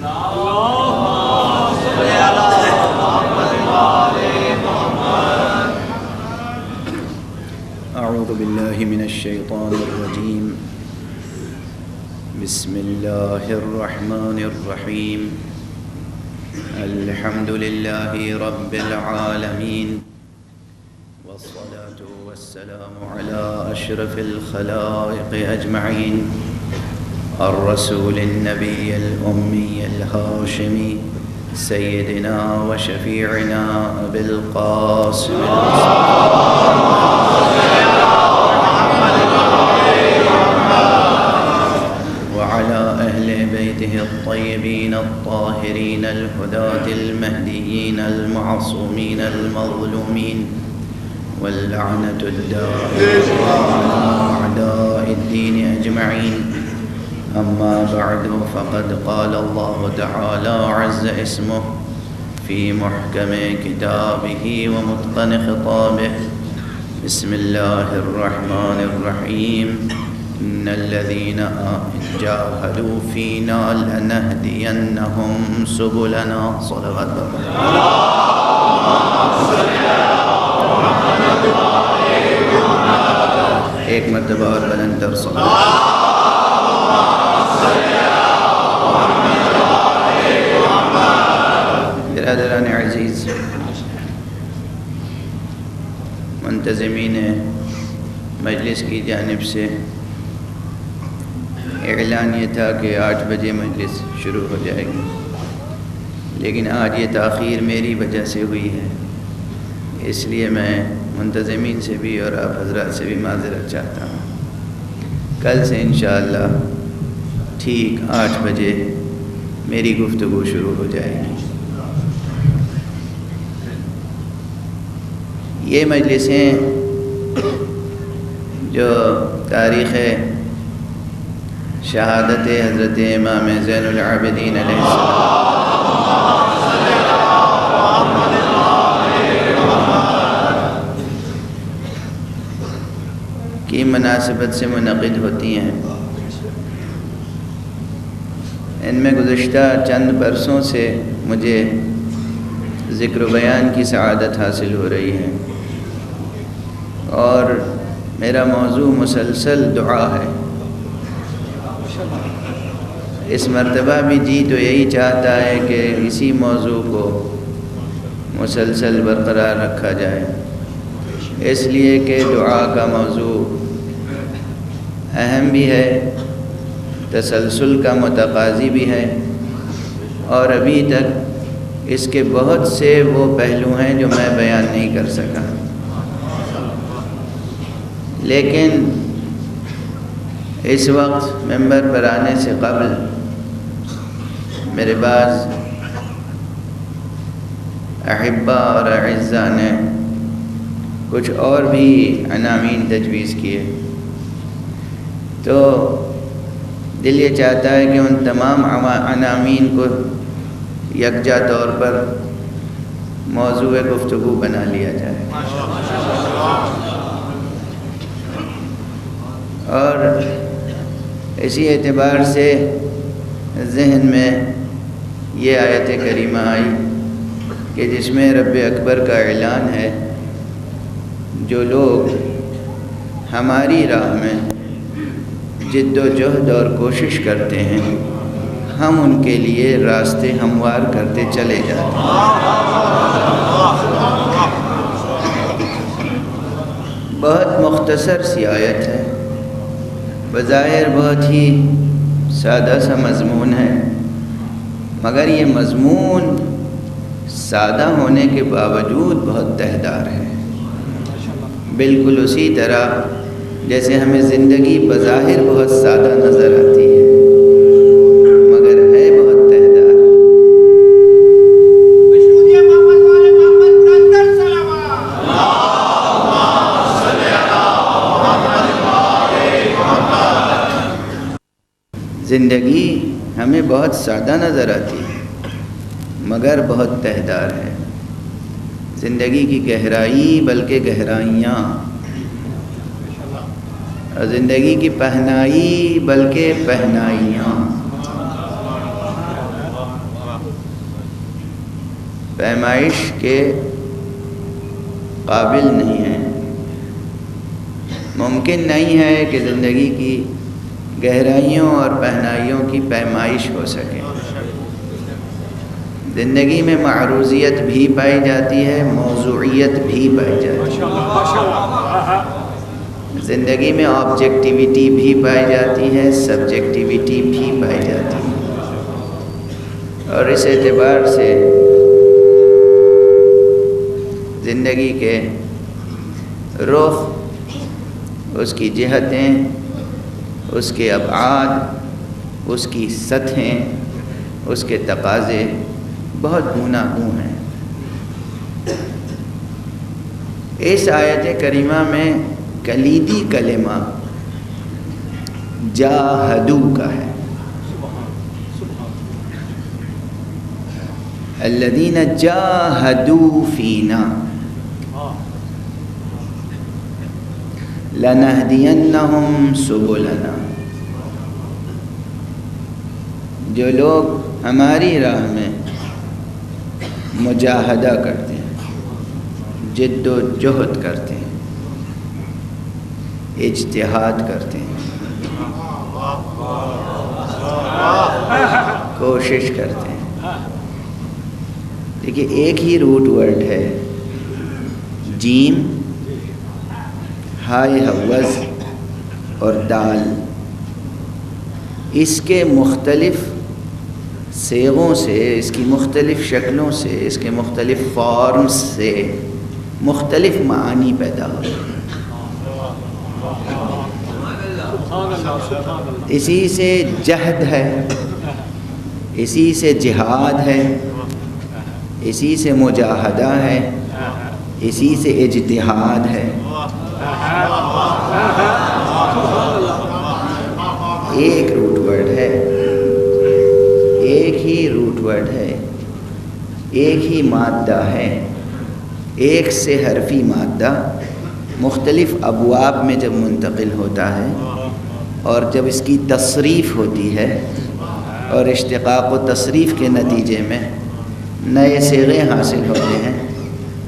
أعوذ بالله من الشيطان الرجيم. بسم الله الرحمن الرحيم. الحمد لله رب العالمين، والصلاة والسلام على أشرف الخلائق أجمعين، الرسول النبي الأمي الهاشمي سيدنا وشفيعنا أبي القاسم وعلى أهل بيته الطيبين الطاهرين الهداة المهديين المعصومين المظلومين، واللعنة الدائمة على أعداء الدين أجمعين. أما بعد، فقد قال الله تعالى عز اسمه في محكم كتابه ومتقن خطابه. بسم الله الرحمن الرحيم. إن الذين جاهدوا فينا لنهدينهم سبلنا. صلوات ایک مرتبہ اور بلند تر صلوات. برادران عزیز، منتظمین مجلس کی جانب سے اعلان یہ تھا کہ 8 بجے مجلس شروع ہو جائے گی، لیکن آج یہ تاخیر میری وجہ سے ہوئی ہے، اس لیے میں منتظمین سے بھی اور آپ حضرات سے بھی معذرت چاہتا ہوں. کل سے انشاءاللہ ٹھیک 8 بجے میری گفتگو شروع ہو جائے گی. یہ مجلسیں جو تاریخ شہادت حضرت امام زین العابدین علیہ السلام کی مناسبت سے منعقد ہوتی ہیں. ان میں گزشتہ چند برسوں سے مجھے ذکر و بیان کی سعادت حاصل ہو رہی ہے، اور میرا موضوع مسلسل دعا ہے. اس مرتبہ بھی جی تو یہی چاہتا ہے کہ اسی موضوع کو مسلسل برقرار رکھا جائے، اس لیے کہ دعا کا موضوع اہم بھی ہے، تسلسل کا متقاضی بھی ہے، اور ابھی تک اس کے بہت سے وہ پہلو ہیں جو میں بیان نہیں کر سکا. لیکن اس وقت ممبر پر آنے سے قبل میرے بعض احبہ اور اعزاء نے کچھ اور بھی عناوین تجویز کیے، تو دل یہ چاہتا ہے کہ ان تمام عناوین کو یکجا طور پر موضوع گفتگو بنا لیا جائے. اور اسی اعتبار سے ذہن میں یہ آیت کریمہ آئی کہ جس میں رب اکبر کا اعلان ہے، جو لوگ ہماری راہ میں جد و جہد اور کوشش کرتے ہیں، ہم ان کے لیے راستے ہموار کرتے چلے جاتے ہیں. بہت مختصر سی آیت ہے، بظاہر بہت ہی سادہ سا مضمون ہے، مگر یہ مضمون سادہ ہونے کے باوجود بہت تہدار ہے. بالکل اسی طرح جیسے ہمیں زندگی بظاہر بہت سادہ نظر آتی ہے، مگر ہے بہت تہدار. زندگی ہمیں بہت سادہ نظر آتی ہے، مگر بہت تہدار ہے. زندگی کی گہرائی بلکہ گہرائیاں، اور زندگی کی پہنائی بلکہ پہنائیاں. پیمائش کے قابل نہیں ہیں۔ ممکن نہیں ہے کہ زندگی کی گہرائیوں اور پہنائیوں کی پیمائش ہو سکے۔ زندگی میں معروضیت بھی پائی جاتی ہے، موضوعیت بھی پائی جاتی ہے۔ زندگی میں آبجیکٹیویٹی بھی پائی جاتی ہے، سبجیکٹیویٹی بھی پائی جاتی ہے۔ اور اس اعتبار سے زندگی کے رخ، اس کی جہتیں، اس کے ابعاد، اس کی سطحیں، اس کے تقاضے بہت گوناگون ہیں۔ اس آیت کریمہ میں کلیدی کلمہ جاہدو کا ہے۔ الذین جاہدوا فینا لنہدینہم سبلنا، جو لوگ ہماری راہ میں مجاہدہ کرتے ہیں، جد و جہد کرتے ہیں، اجتہاد کرتے ہیں، کوشش کرتے ہیں۔ دیکھیے ایک ہی روٹ ورڈ ہے، جیم، ہائے حوض اور دال، اس کے مختلف صیغوں سے، اس کی مختلف شکلوں سے، اس کے مختلف فارمز سے مختلف معانی پیدا ہوتے ہیں۔ اسی سے جہد ہے، اسی سے جہاد ہے، اسی سے مجاہدہ ہے، اسی سے اجتہاد ہے۔ ایک روٹ ورڈ ہے، ایک ہی روٹ ورڈ ہے، ایک ہی مادہ ہے، ایک سے حرفی مادہ مختلف ابواب میں جب منتقل ہوتا ہے اور جب اس کی تصریف ہوتی ہے اور اشتقاق و تصریف کے نتیجے میں نئے صیغے حاصل ہوتے ہیں،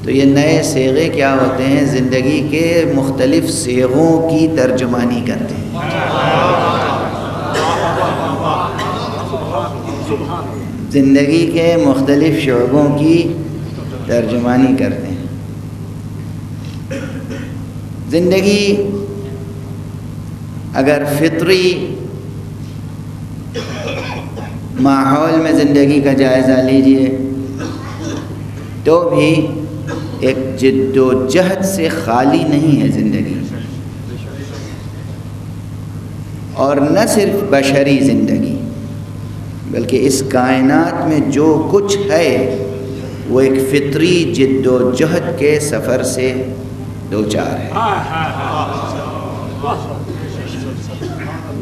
تو یہ نئے صیغے کیا ہوتے ہیں؟ زندگی کے مختلف صیغوں کی ترجمانی کرتے ہیں۔ زندگی کے مختلف شعبوں کی ترجمانی کرتے ہیں۔ زندگی اگر فطری ماحول میں زندگی کا جائزہ لیجئے تو بھی ایک جد و جہد سے خالی نہیں ہے زندگی، اور نہ صرف بشری زندگی بلکہ اس کائنات میں جو کچھ ہے وہ ایک فطری جد و جہد کے سفر سے دوچار ہے۔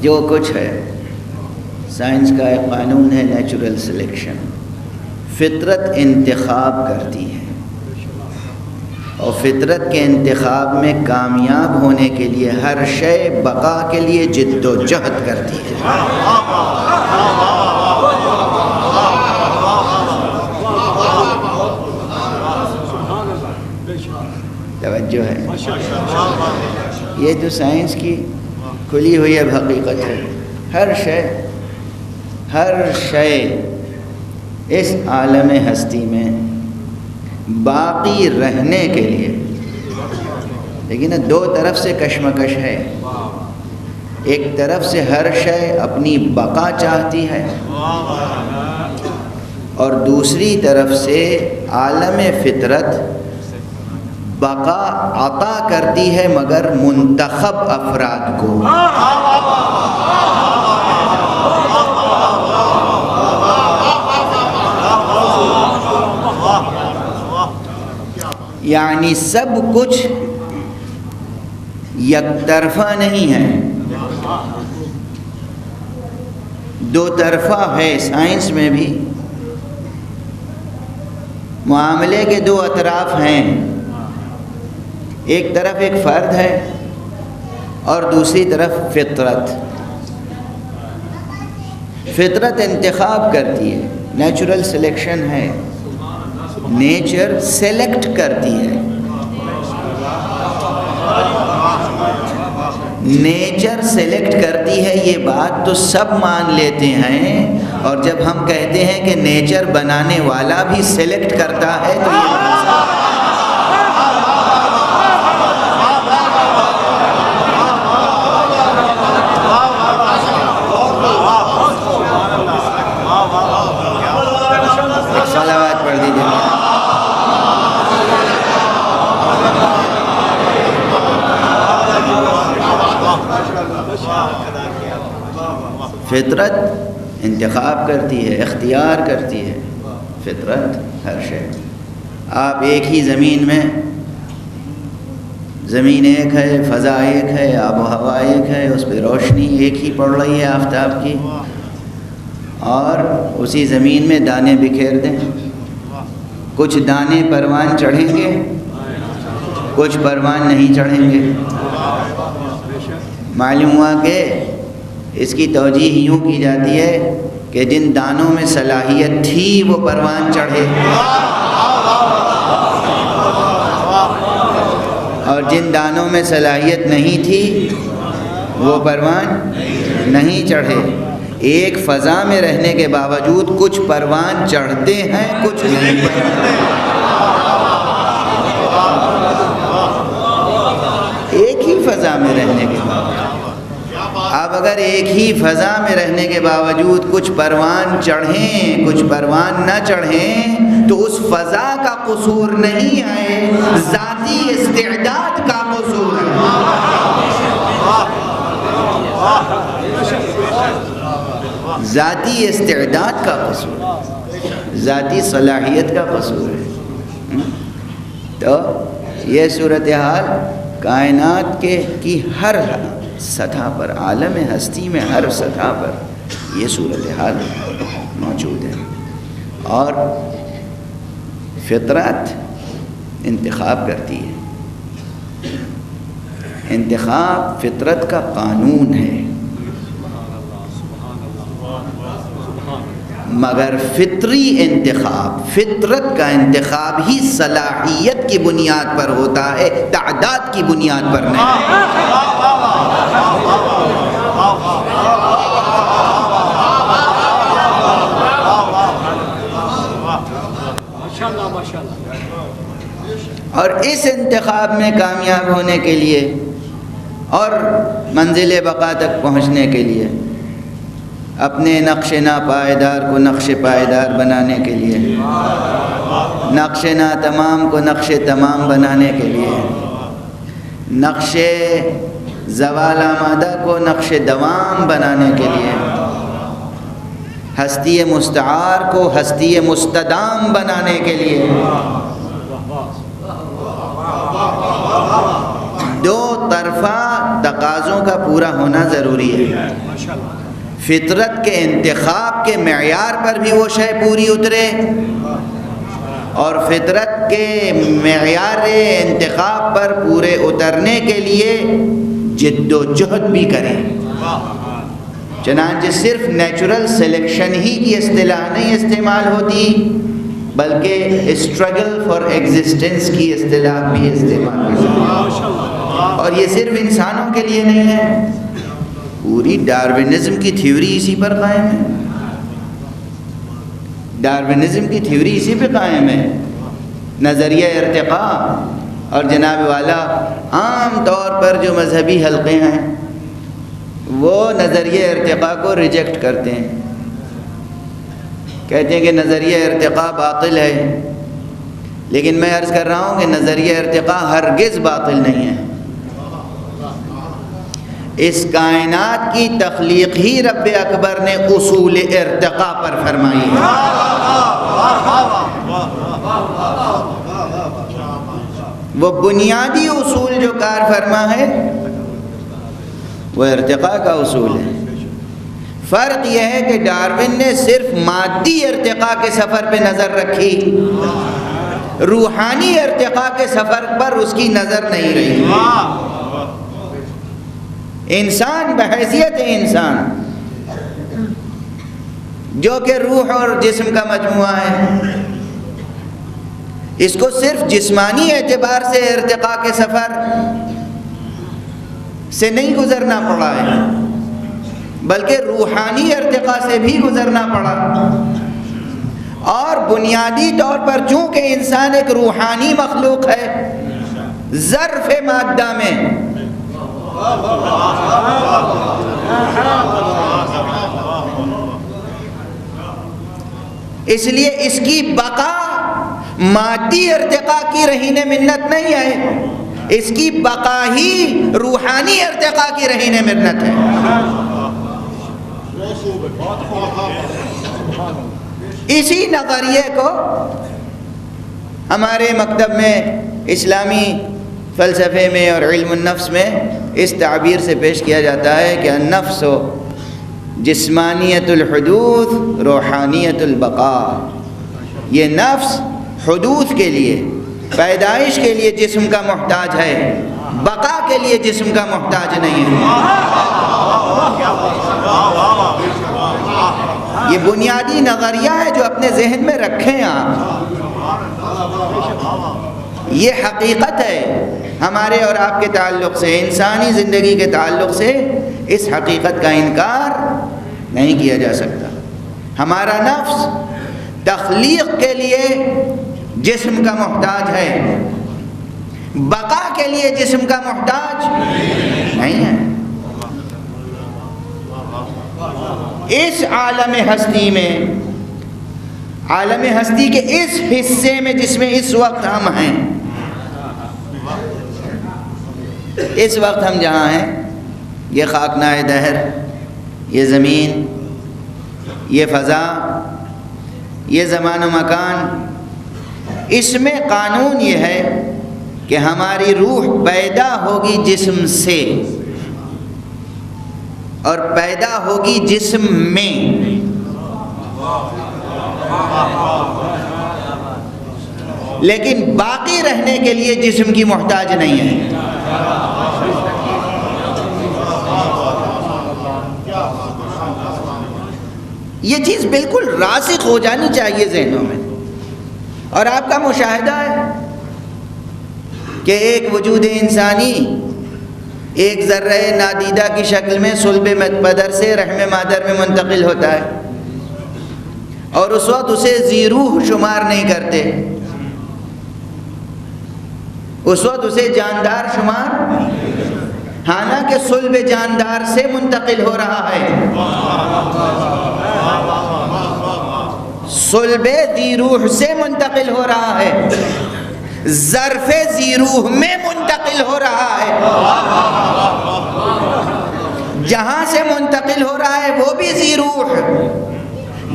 جو کچھ ہے، سائنس کا ایک قانون ہے نیچرل سلیکشن، فطرت انتخاب کرتی ہے، اور فطرت کے انتخاب میں کامیاب ہونے کے لیے ہر شے بقا کے لیے جد و جہد کرتی ہے۔ توجہ ہے، یہ تو سائنس کی کھلی ہوئی اب حقیقت ہے۔ ہر شے اس عالم ہستی میں باقی رہنے کے لیے، لیکن دو طرف سے کشمکش ہے۔ ایک طرف سے ہر شے اپنی بقا چاہتی ہے، اور دوسری طرف سے عالم فطرت بقا عطا کرتی ہے مگر منتخب افراد کو۔ یعنی سب کچھ یک طرفہ نہیں ہے، دو طرفہ ہے۔ سائنس میں بھی معاملے کے دو اطراف ہیں، ایک طرف ایک فرد ہے اور دوسری طرف فطرت۔ فطرت انتخاب کرتی ہے، نیچرل سلیکشن ہے، نیچر سلیکٹ کرتی ہے، نیچر سلیکٹ کرتی ہے، یہ بات تو سب مان لیتے ہیں، اور جب ہم کہتے ہیں کہ نیچر بنانے والا بھی سلیکٹ کرتا ہے تو یہ صلوات پڑھ دیجیے۔ فطرت انتخاب کرتی ہے، اختیار کرتی ہے، فطرت ہر شے۔ آپ ایک ہی زمین میں، زمین ایک ہے، فضا ایک ہے، آب و ہوا ایک ہے، اس پہ روشنی ایک ہی پڑ رہی ہے آفتاب کی، اور اسی زمین میں دانے بکھیر دیں، کچھ دانے پروان چڑھیں گے، کچھ پروان نہیں چڑھیں گے۔ معلوم ہوا کہ اس کی توجیہ یوں کی جاتی ہے کہ جن دانوں میں صلاحیت تھی وہ پروان چڑھے، اور جن دانوں میں صلاحیت نہیں تھی وہ پروان نہیں چڑھے۔ ایک فضا میں رہنے کے باوجود کچھ پروان چڑھتے ہیں، کچھ نہیں۔ ایک ہی فضا میں رہنے کے باوجود، اب اگر ایک ہی فضا میں رہنے کے باوجود کچھ پروان چڑھیں، کچھ پروان نہ چڑھیں، تو اس فضا کا قصور نہیں ہے، ذاتی استعداد کا قصور ہے۔ ذاتی استعداد کا قصور، ذاتی صلاحیت کا قصور ہے۔ تو یہ صورتحال کائنات کی ہر سطح پر، عالم ہستی میں ہر سطح پر یہ صورتحال موجود ہے، اور فطرت انتخاب کرتی ہے۔ انتخاب فطرت کا قانون ہے، مگر فطری انتخاب، فطرت کا انتخاب ہی صلاحیت کی بنیاد پر ہوتا ہے، تعداد کی بنیاد پر نہیں۔ اور اس انتخاب میں کامیاب ہونے کے لیے اور منزل بقا تک پہنچنے کے لیے، اپنے نقش ناپائیدار کو نقش پائیدار بنانے کے لیے، نقش ناتمام کو نقش تمام بنانے کے لیے، نقش زوال آمادہ کو نقش دوام بنانے کے لیے، ہستی مستعار کو ہستی مستدام بنانے کے لیے، دو طرفہ تقاضوں کا پورا ہونا ضروری ہے۔ فطرت کے انتخاب کے معیار پر بھی وہ شے پوری اترے، اور فطرت کے معیار انتخاب پر پورے اترنے کے لیے جد و جہد بھی کریں۔ چنانچہ صرف نیچرل سلیکشن ہی کی اصطلاح نہیں استعمال ہوتی، بلکہ اسٹرگل فار ایگزسٹنس کی اصطلاح بھی استعمال ہوتی، اور یہ صرف انسانوں کے لیے نہیں ہے، پوری ڈارونزم کی تھیوری اسی پر قائم ہے۔ ڈارونزم کی تھیوری اسی پہ قائم ہے، نظریہ ارتقاء۔ اور جناب والا عام طور پر جو مذہبی حلقے ہیں وہ نظریہ ارتقاء کو ریجیکٹ کرتے ہیں، کہتے ہیں کہ نظریہ ارتقاء باطل ہے، لیکن میں عرض کر رہا ہوں کہ نظریہ ارتقاء ہرگز باطل نہیں ہے۔ اس کائنات کی تخلیق ہی رب اکبر نے اصول ارتقاء پر فرمائی ہے۔ وہ بنیادی اصول جو کار فرما ہے وہ ارتقاء کا اصول ہے۔ فرق یہ ہے کہ ڈارون نے صرف مادی ارتقاء کے سفر پہ نظر رکھی، روحانی ارتقاء کے سفر پر اس کی نظر نہیں رہی۔ انسان بحیثیت انسان جو کہ روح اور جسم کا مجموعہ ہے، اس کو صرف جسمانی اعتبار سے ارتقاء کے سفر سے نہیں گزرنا پڑا ہے، بلکہ روحانی ارتقاء سے بھی گزرنا پڑا۔ اور بنیادی طور پر چونکہ انسان ایک روحانی مخلوق ہے، ظرف مادہ میں اس لیے اس کی بقا مادی ارتقاء کی رہین منت نہیں ہے، اس کی بقا ہی روحانی ارتقاء کی رہین منت ہے۔ اسی نظریے کو ہمارے مکتب میں اسلامی فلسفے میں اور علم النفس میں اس تعبیر سے پیش کیا جاتا ہے کہ النفس جسمانیت الحدوث روحانیت البقاء۔ یہ نفس حدوث کے لیے، پیدائش کے لیے جسم کا محتاج ہے، بقا کے لیے جسم کا محتاج نہیں ہے۔ یہ بنیادی نظریہ ہے جو اپنے ذہن میں رکھیں آپ۔ یہ حقیقت ہے ہمارے اور آپ کے تعلق سے، انسانی زندگی کے تعلق سے اس حقیقت کا انکار نہیں کیا جا سکتا۔ ہمارا نفس تخلیق کے لیے جسم کا محتاج ہے، بقا کے لیے جسم کا محتاج نہیں ہے۔ اس عالم ہستی میں، عالم ہستی کے اس حصے میں جس میں اس وقت ہم ہیں، اس وقت ہم جہاں ہیں، یہ خاکنائے دہر، یہ زمین، یہ فضا، یہ زمان و مکان، اس میں قانون یہ ہے کہ ہماری روح پیدا ہوگی جسم سے اور پیدا ہوگی جسم میں، لیکن باقی رہنے کے لیے جسم کی محتاج نہیں ہے۔ یہ چیز بالکل راسخ ہو جانی چاہیے ذہنوں میں۔ اور آپ کا مشاہدہ ہے کہ ایک وجود انسانی ایک ذرہ نادیدہ کی شکل میں صلب بدر سے رحم مادر میں منتقل ہوتا ہے، اور اس وقت اسے ذی روح شمار نہیں کرتے، اس وقت اسے جاندار شمار، حالانکہ صلب جاندار سے منتقل ہو رہا ہے، صلب ذی روح سے منتقل ہو رہا ہے، ظرف ذی روح میں منتقل ہو رہا ہے۔ جہاں سے منتقل ہو رہا ہے وہ بھی ذی روح،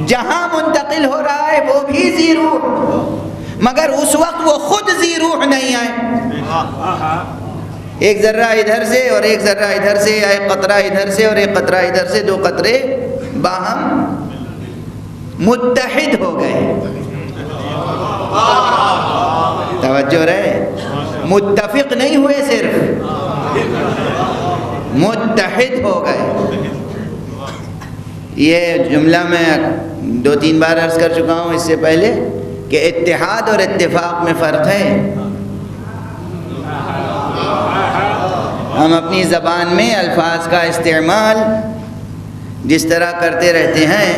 جہاں منتقل ہو رہا ہے وہ بھی ذی روح، مگر اس وقت وہ خود ذی روح نہیں ہے۔ ایک ذرہ ادھر سے اور ایک ذرہ ادھر سے، یا ایک قطرہ ادھر سے اور ایک قطرہ ادھر سے، دو قطرے باہم متحد ہو گئے۔ توجہ رہے، متفق نہیں ہوئے، صرف متحد ہو گئے۔ یہ جملہ میں 2-3 بار عرض کر چکا ہوں اس سے پہلے کہ اتحاد اور اتفاق میں فرق ہے۔ ہم اپنی زبان میں الفاظ کا استعمال جس طرح کرتے رہتے ہیں،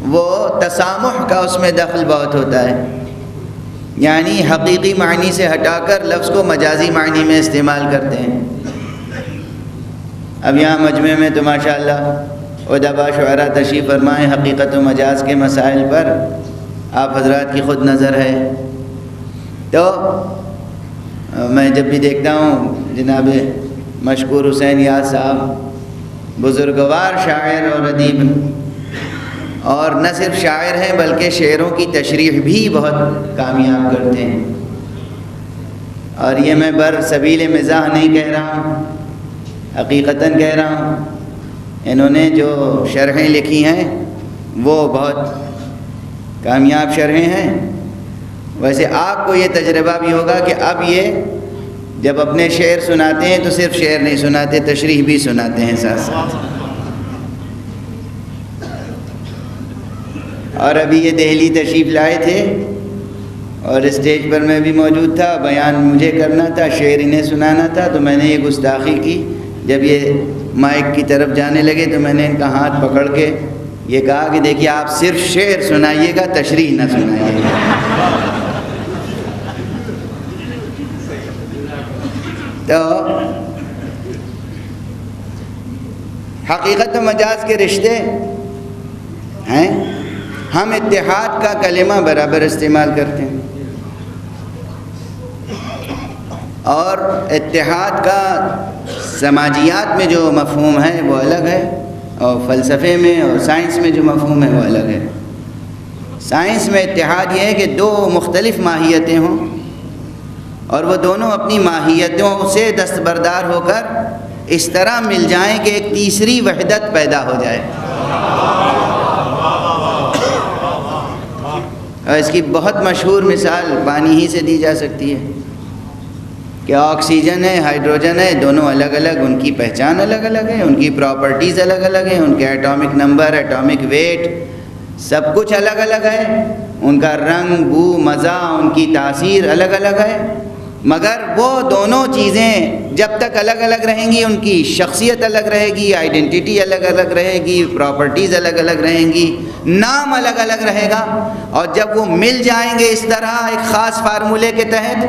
وہ تسامح کا اس میں دخل بہت ہوتا ہے، یعنی حقیقی معنی سے ہٹا کر لفظ کو مجازی معنی میں استعمال کرتے ہیں۔ اب یہاں مجمع میں تو ماشاءاللہ ادبا شعراء تشریف فرمائیں، حقیقت و مجاز کے مسائل پر آپ حضرات کی خود نظر ہے۔ تو میں جب بھی دیکھتا ہوں جناب مشکور حسین یاد صاحب بزرگوار شاعر اور ادیب، اور نہ صرف شاعر ہیں بلکہ شعروں کی تشریح بھی بہت کامیاب کرتے ہیں، اور یہ میں بر سبیل مزاح نہیں کہہ رہا ہوں، حقیقتاً کہہ رہا ہوں۔ انہوں نے جو شرحیں لکھی ہیں وہ بہت کامیاب شرحیں ہیں۔ ویسے آپ کو یہ تجربہ بھی ہوگا کہ اب یہ جب اپنے شعر سناتے ہیں تو صرف شعر نہیں سناتے، تشریح بھی سناتے ہیں ساتھ ساتھ۔ اور ابھی یہ دہلی تشریف لائے تھے اور اسٹیج پر میں بھی موجود تھا، بیان مجھے کرنا تھا، شعر انہیں سنانا تھا، تو میں نے یہ گستاخی کی۔ جب یہ مائک کی طرف جانے لگے تو میں نے ان کا ہاتھ پکڑ کے یہ کہا کہ دیکھیے آپ صرف شعر سنائیے گا، تشریح نہ سنائیے گا۔ تو حقیقت و مجاز کے رشتے ہیں، ہم اتحاد کا کلمہ برابر استعمال کرتے ہیں، اور اتحاد کا سماجیات میں جو مفہوم ہے وہ الگ ہے، اور فلسفے میں اور سائنس میں جو مفہوم ہے وہ الگ ہے۔ سائنس میں اتحاد یہ ہے کہ دو مختلف ماہیتیں ہوں اور وہ دونوں اپنی ماہیتوں سے دستبردار ہو کر اس طرح مل جائیں کہ ایک تیسری وحدت پیدا ہو جائے۔ اور اس کی بہت مشہور مثال پانی ہی سے دی جا سکتی ہے کہ آکسیجن ہے، ہائیڈروجن ہے، دونوں الگ الگ، ان کی پہچان الگ الگ ہے، ان کی پراپرٹیز الگ الگ ہیں، ان کے ایٹامک نمبر، ایٹامک ویٹ، سب کچھ الگ الگ ہے، ان کا رنگ، بو، مزہ، ان کی تاثیر الگ الگ ہے، مگر وہ دونوں چیزیں جب تک الگ الگ رہیں گی ان کی شخصیت الگ رہے گی، آئیڈینٹی الگ الگ رہے گی، پراپرٹیز الگ الگ رہیں گی، نام الگ الگ رہے گا، اور جب وہ مل جائیں گے اس طرح ایک خاص فارمولے کے تحت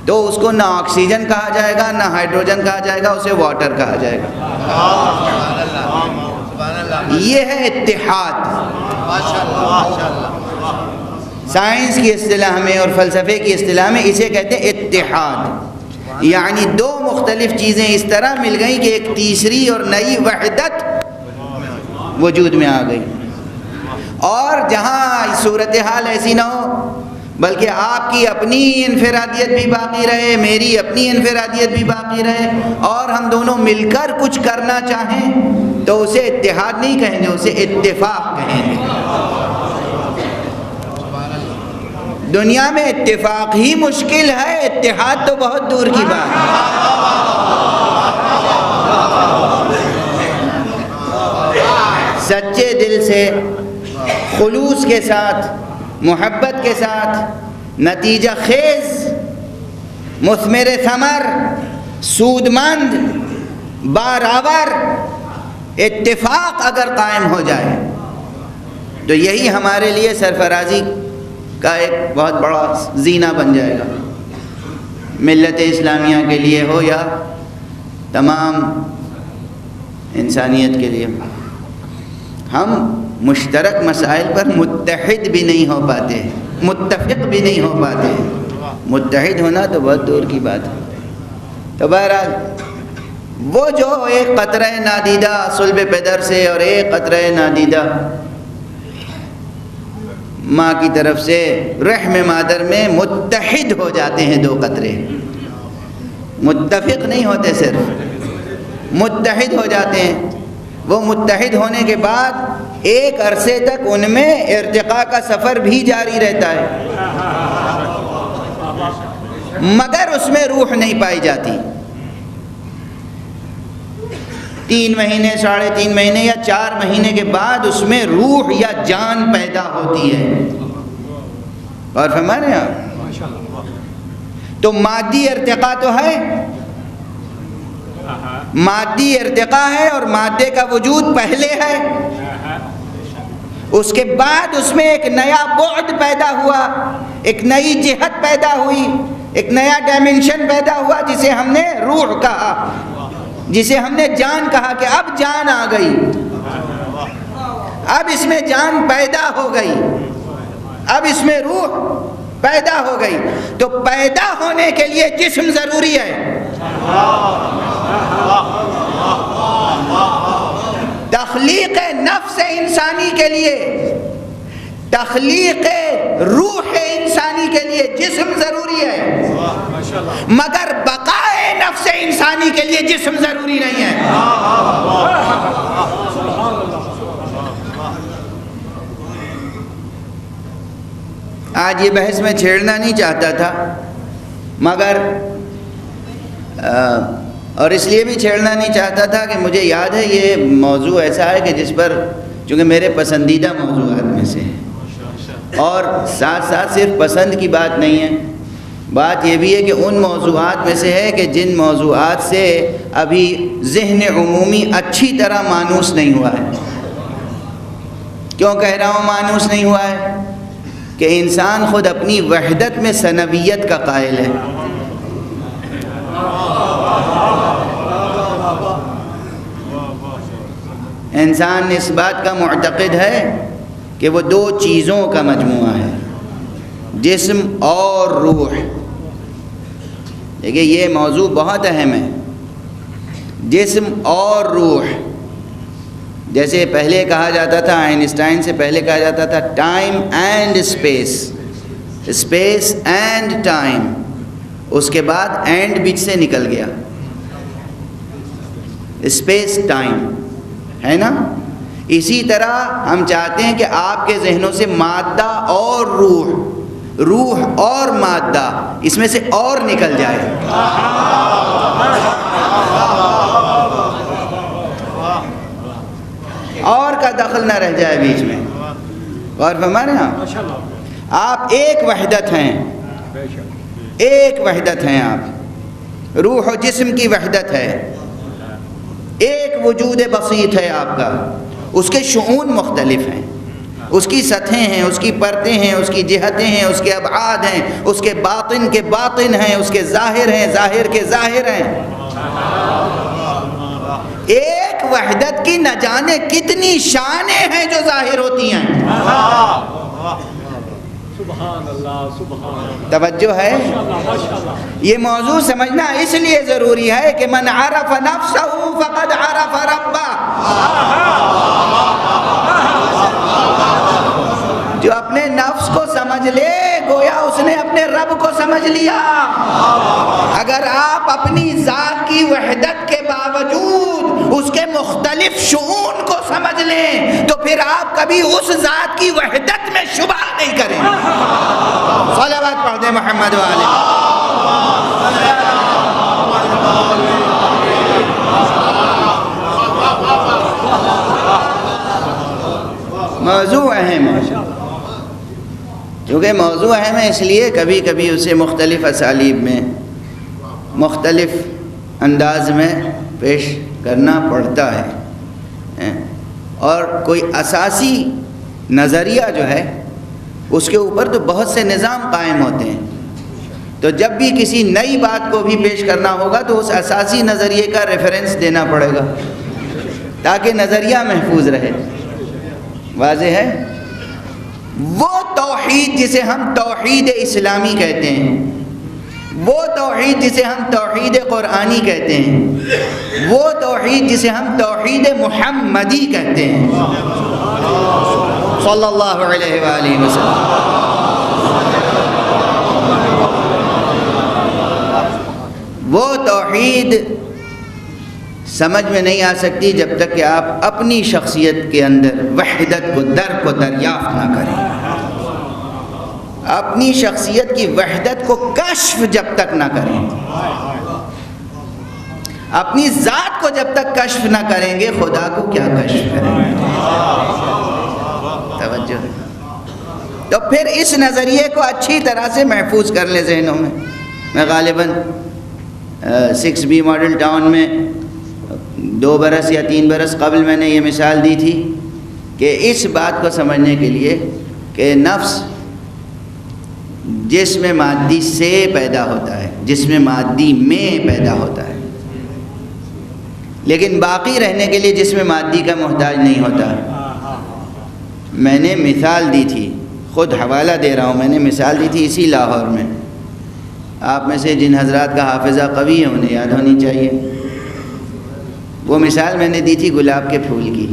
تو اس کو نہ آکسیجن کہا جائے گا، نہ ہائیڈروجن کہا جائے گا، اسے واٹر کہا جائے گا۔ یہ ہے اتحاد۔ سائنس کی اصطلاح میں اور فلسفے کی اصطلاح میں اسے کہتے ہیں اتحاد، یعنی دو مختلف چیزیں اس طرح مل گئیں کہ ایک تیسری اور نئی وحدت وجود میں آ گئی۔ اور جہاں صورتحال ایسی نہ ہو بلکہ آپ کی اپنی انفرادیت بھی باقی رہے، میری اپنی انفرادیت بھی باقی رہے، اور ہم دونوں مل کر کچھ کرنا چاہیں تو اسے اتحاد نہیں کہیں گے، اسے اتفاق کہیں گے۔ دنیا میں اتفاق ہی مشکل ہے، اتحاد تو بہت دور کی بات ہے۔ سچے دل سے، خلوص کے ساتھ، محبت کے ساتھ، نتیجہ خیز، مثمر ثمر، سودمند، بارآور اتفاق اگر قائم ہو جائے تو یہی ہمارے لیے سرفرازی کا ایک بہت بڑا زینہ بن جائے گا، ملت اسلامیہ کے لیے ہو یا تمام انسانیت کے لیے۔ ہم مشترک مسائل پر متحد بھی نہیں ہو پاتے، متفق بھی نہیں ہو پاتے، متحد ہونا تو بہت دور کی بات ہے۔ تو بہرحال وہ جو ایک قطرہ نادیدہ صلب پدر سے اور ایک قطرہ نادیدہ ماں کی طرف سے رحم مادر میں متحد ہو جاتے ہیں، دو قطرے متفق نہیں ہوتے، صرف متحد ہو جاتے ہیں۔ وہ متحد ہونے کے بعد ایک عرصے تک ان میں ارتقاء کا سفر بھی جاری رہتا ہے، مگر اس میں روح نہیں پائی جاتی۔ 3 مہینے، 3.5 مہینے یا 4 مہینے کے بعد اس میں روح یا جان پیدا ہوتی ہے۔ اور فرمانے آپ تو مادی ارتقاء تو ہے، مادی ارتقاء ہے اور مادے کا وجود پہلے ہے، اس کے بعد اس میں ایک نیا بعد پیدا ہوا، ایک نئی جہت پیدا ہوئی، ایک نیا ڈائمنشن پیدا ہوا جسے ہم نے روح کہا، جسے ہم نے جان کہا کہ اب جان آ گئی، اب اس میں جان پیدا ہو گئی، اب اس میں روح پیدا ہو گئی۔ تو پیدا ہونے کے لیے جسم ضروری ہے، تخلیق نفس انسانی کے لیے، تخلیق روح انسانی کے لیے جسم ضروری ہے، مگر بقائے نفس انسانی کے لیے جسم ضروری نہیں ہے۔ آج یہ بحث میں چھیڑنا نہیں چاہتا تھا، مگر اور اس لیے بھی چھیڑنا نہیں چاہتا تھا کہ مجھے یاد ہے یہ موضوع ایسا ہے کہ جس پر چونکہ میرے پسندیدہ موضوعات میں سے ہے، اور ساتھ ساتھ صرف پسند کی بات نہیں ہے، بات یہ بھی ہے کہ ان موضوعات میں سے ہے کہ جن موضوعات سے ابھی ذہن عمومی اچھی طرح مانوس نہیں ہوا ہے۔ کیوں کہہ رہا ہوں مانوس نہیں ہوا ہے؟ کہ انسان خود اپنی وحدت میں ثنویت کا قائل ہے۔ انسان اس بات کا معتقد ہے کہ وہ دو چیزوں کا مجموعہ ہے، جسم اور روح۔ دیکھیے یہ موضوع بہت اہم ہے، جسم اور روح۔ جیسے پہلے کہا جاتا تھا، آئنسٹائن سے پہلے کہا جاتا تھا time and space, space and time, اس کے بعد اینڈ بیچ سے نکل گیا، اسپیس ٹائم ہے نا۔ اسی طرح ہم چاہتے ہیں کہ آپ کے ذہنوں سے مادہ اور روح، روح اور مادہ، اس میں سے اور نکل جائے۔ اور کا دخل نہ رہ جائے بیچ میں۔ غور فرمائیں آپ ایک وحدت ہیں، ایک وحدت ہیں آپ، روح و جسم کی وحدت ہے، ایک وجود بسیط ہے آپ کا، اس کے شؤون مختلف ہیں، اس کی سطحیں ہیں، اس کی پرتیں ہیں، اس کی جہتیں ہیں، اس کے ابعاد ہیں، اس کے باطن ہیں، اس کے ظاہر ہیں، ظاہر کے ظاہر ہیں۔ ایک وحدت کی نہ جانے کتنی شانیں ہیں جو ظاہر ہوتی ہیں۔ توجہ ہے؟ یہ موضوع سمجھنا اس لیے ضروری ہے کہ من عرف نفسہ فقد عرف ربہ، جو اپنے نفس کو سمجھ لے گویا اس نے اپنے رب کو سمجھ لیا۔ اگر آپ اپنی ذات کی وحدت کے باوجود اس کے مختلف شؤون کو سمجھ لیں تو پھر آپ کبھی اس ذات کی وحدت میں شبہ نہیں کریں۔ صلوات پڑھ دیں محمد والے۔ موضوع اہم ہے، کیونکہ موضوع اہم ہے اس لیے کبھی کبھی اسے مختلف اسالیب میں، مختلف انداز میں پیش کرنا پڑتا ہے، اور کوئی اساسی نظریہ جو ہے اس کے اوپر تو بہت سے نظام قائم ہوتے ہیں، تو جب بھی کسی نئی بات کو بھی پیش کرنا ہوگا تو اس اساسی نظریے کا ریفرنس دینا پڑے گا تاکہ نظریہ محفوظ رہے۔ واضح ہے؟ وہ توحید جسے ہم توحید اسلامی کہتے ہیں، وہ توحید جسے ہم توحید قرآنی کہتے ہیں، وہ توحید جسے ہم توحید محمدی کہتے ہیں صلی اللہ علیہ وآلہ وسلم، وہ توحید سمجھ میں نہیں آ سکتی جب تک کہ آپ اپنی شخصیت کے اندر وحدت کو درک و دریافت نہ کریں، اپنی شخصیت کی وحدت کو کشف جب تک نہ کریں، اپنی ذات کو جب تک کشف نہ کریں گے خدا کو کیا کشف کریں گے؟ توجہ ہے؟ تو پھر اس نظریے کو اچھی طرح سے محفوظ کر لیں ذہنوں میں۔ میں غالباً 6B ماڈل ٹاؤن میں 2 برس یا 3 برس قبل میں نے یہ مثال دی تھی کہ اس بات کو سمجھنے کے لیے کہ نفس جسم مادی سے پیدا ہوتا ہے، جسم مادی میں پیدا ہوتا ہے، لیکن باقی رہنے کے لیے جسم مادی کا محتاج نہیں ہوتا۔ میں نے مثال دی تھی، خود حوالہ دے رہا ہوں، میں نے مثال دی تھی اسی لاہور میں، آپ میں سے جن حضرات کا حافظہ قوی ہے انہیں یاد ہونی چاہیے۔ وہ مثال میں نے دی تھی گلاب کے پھول کی۔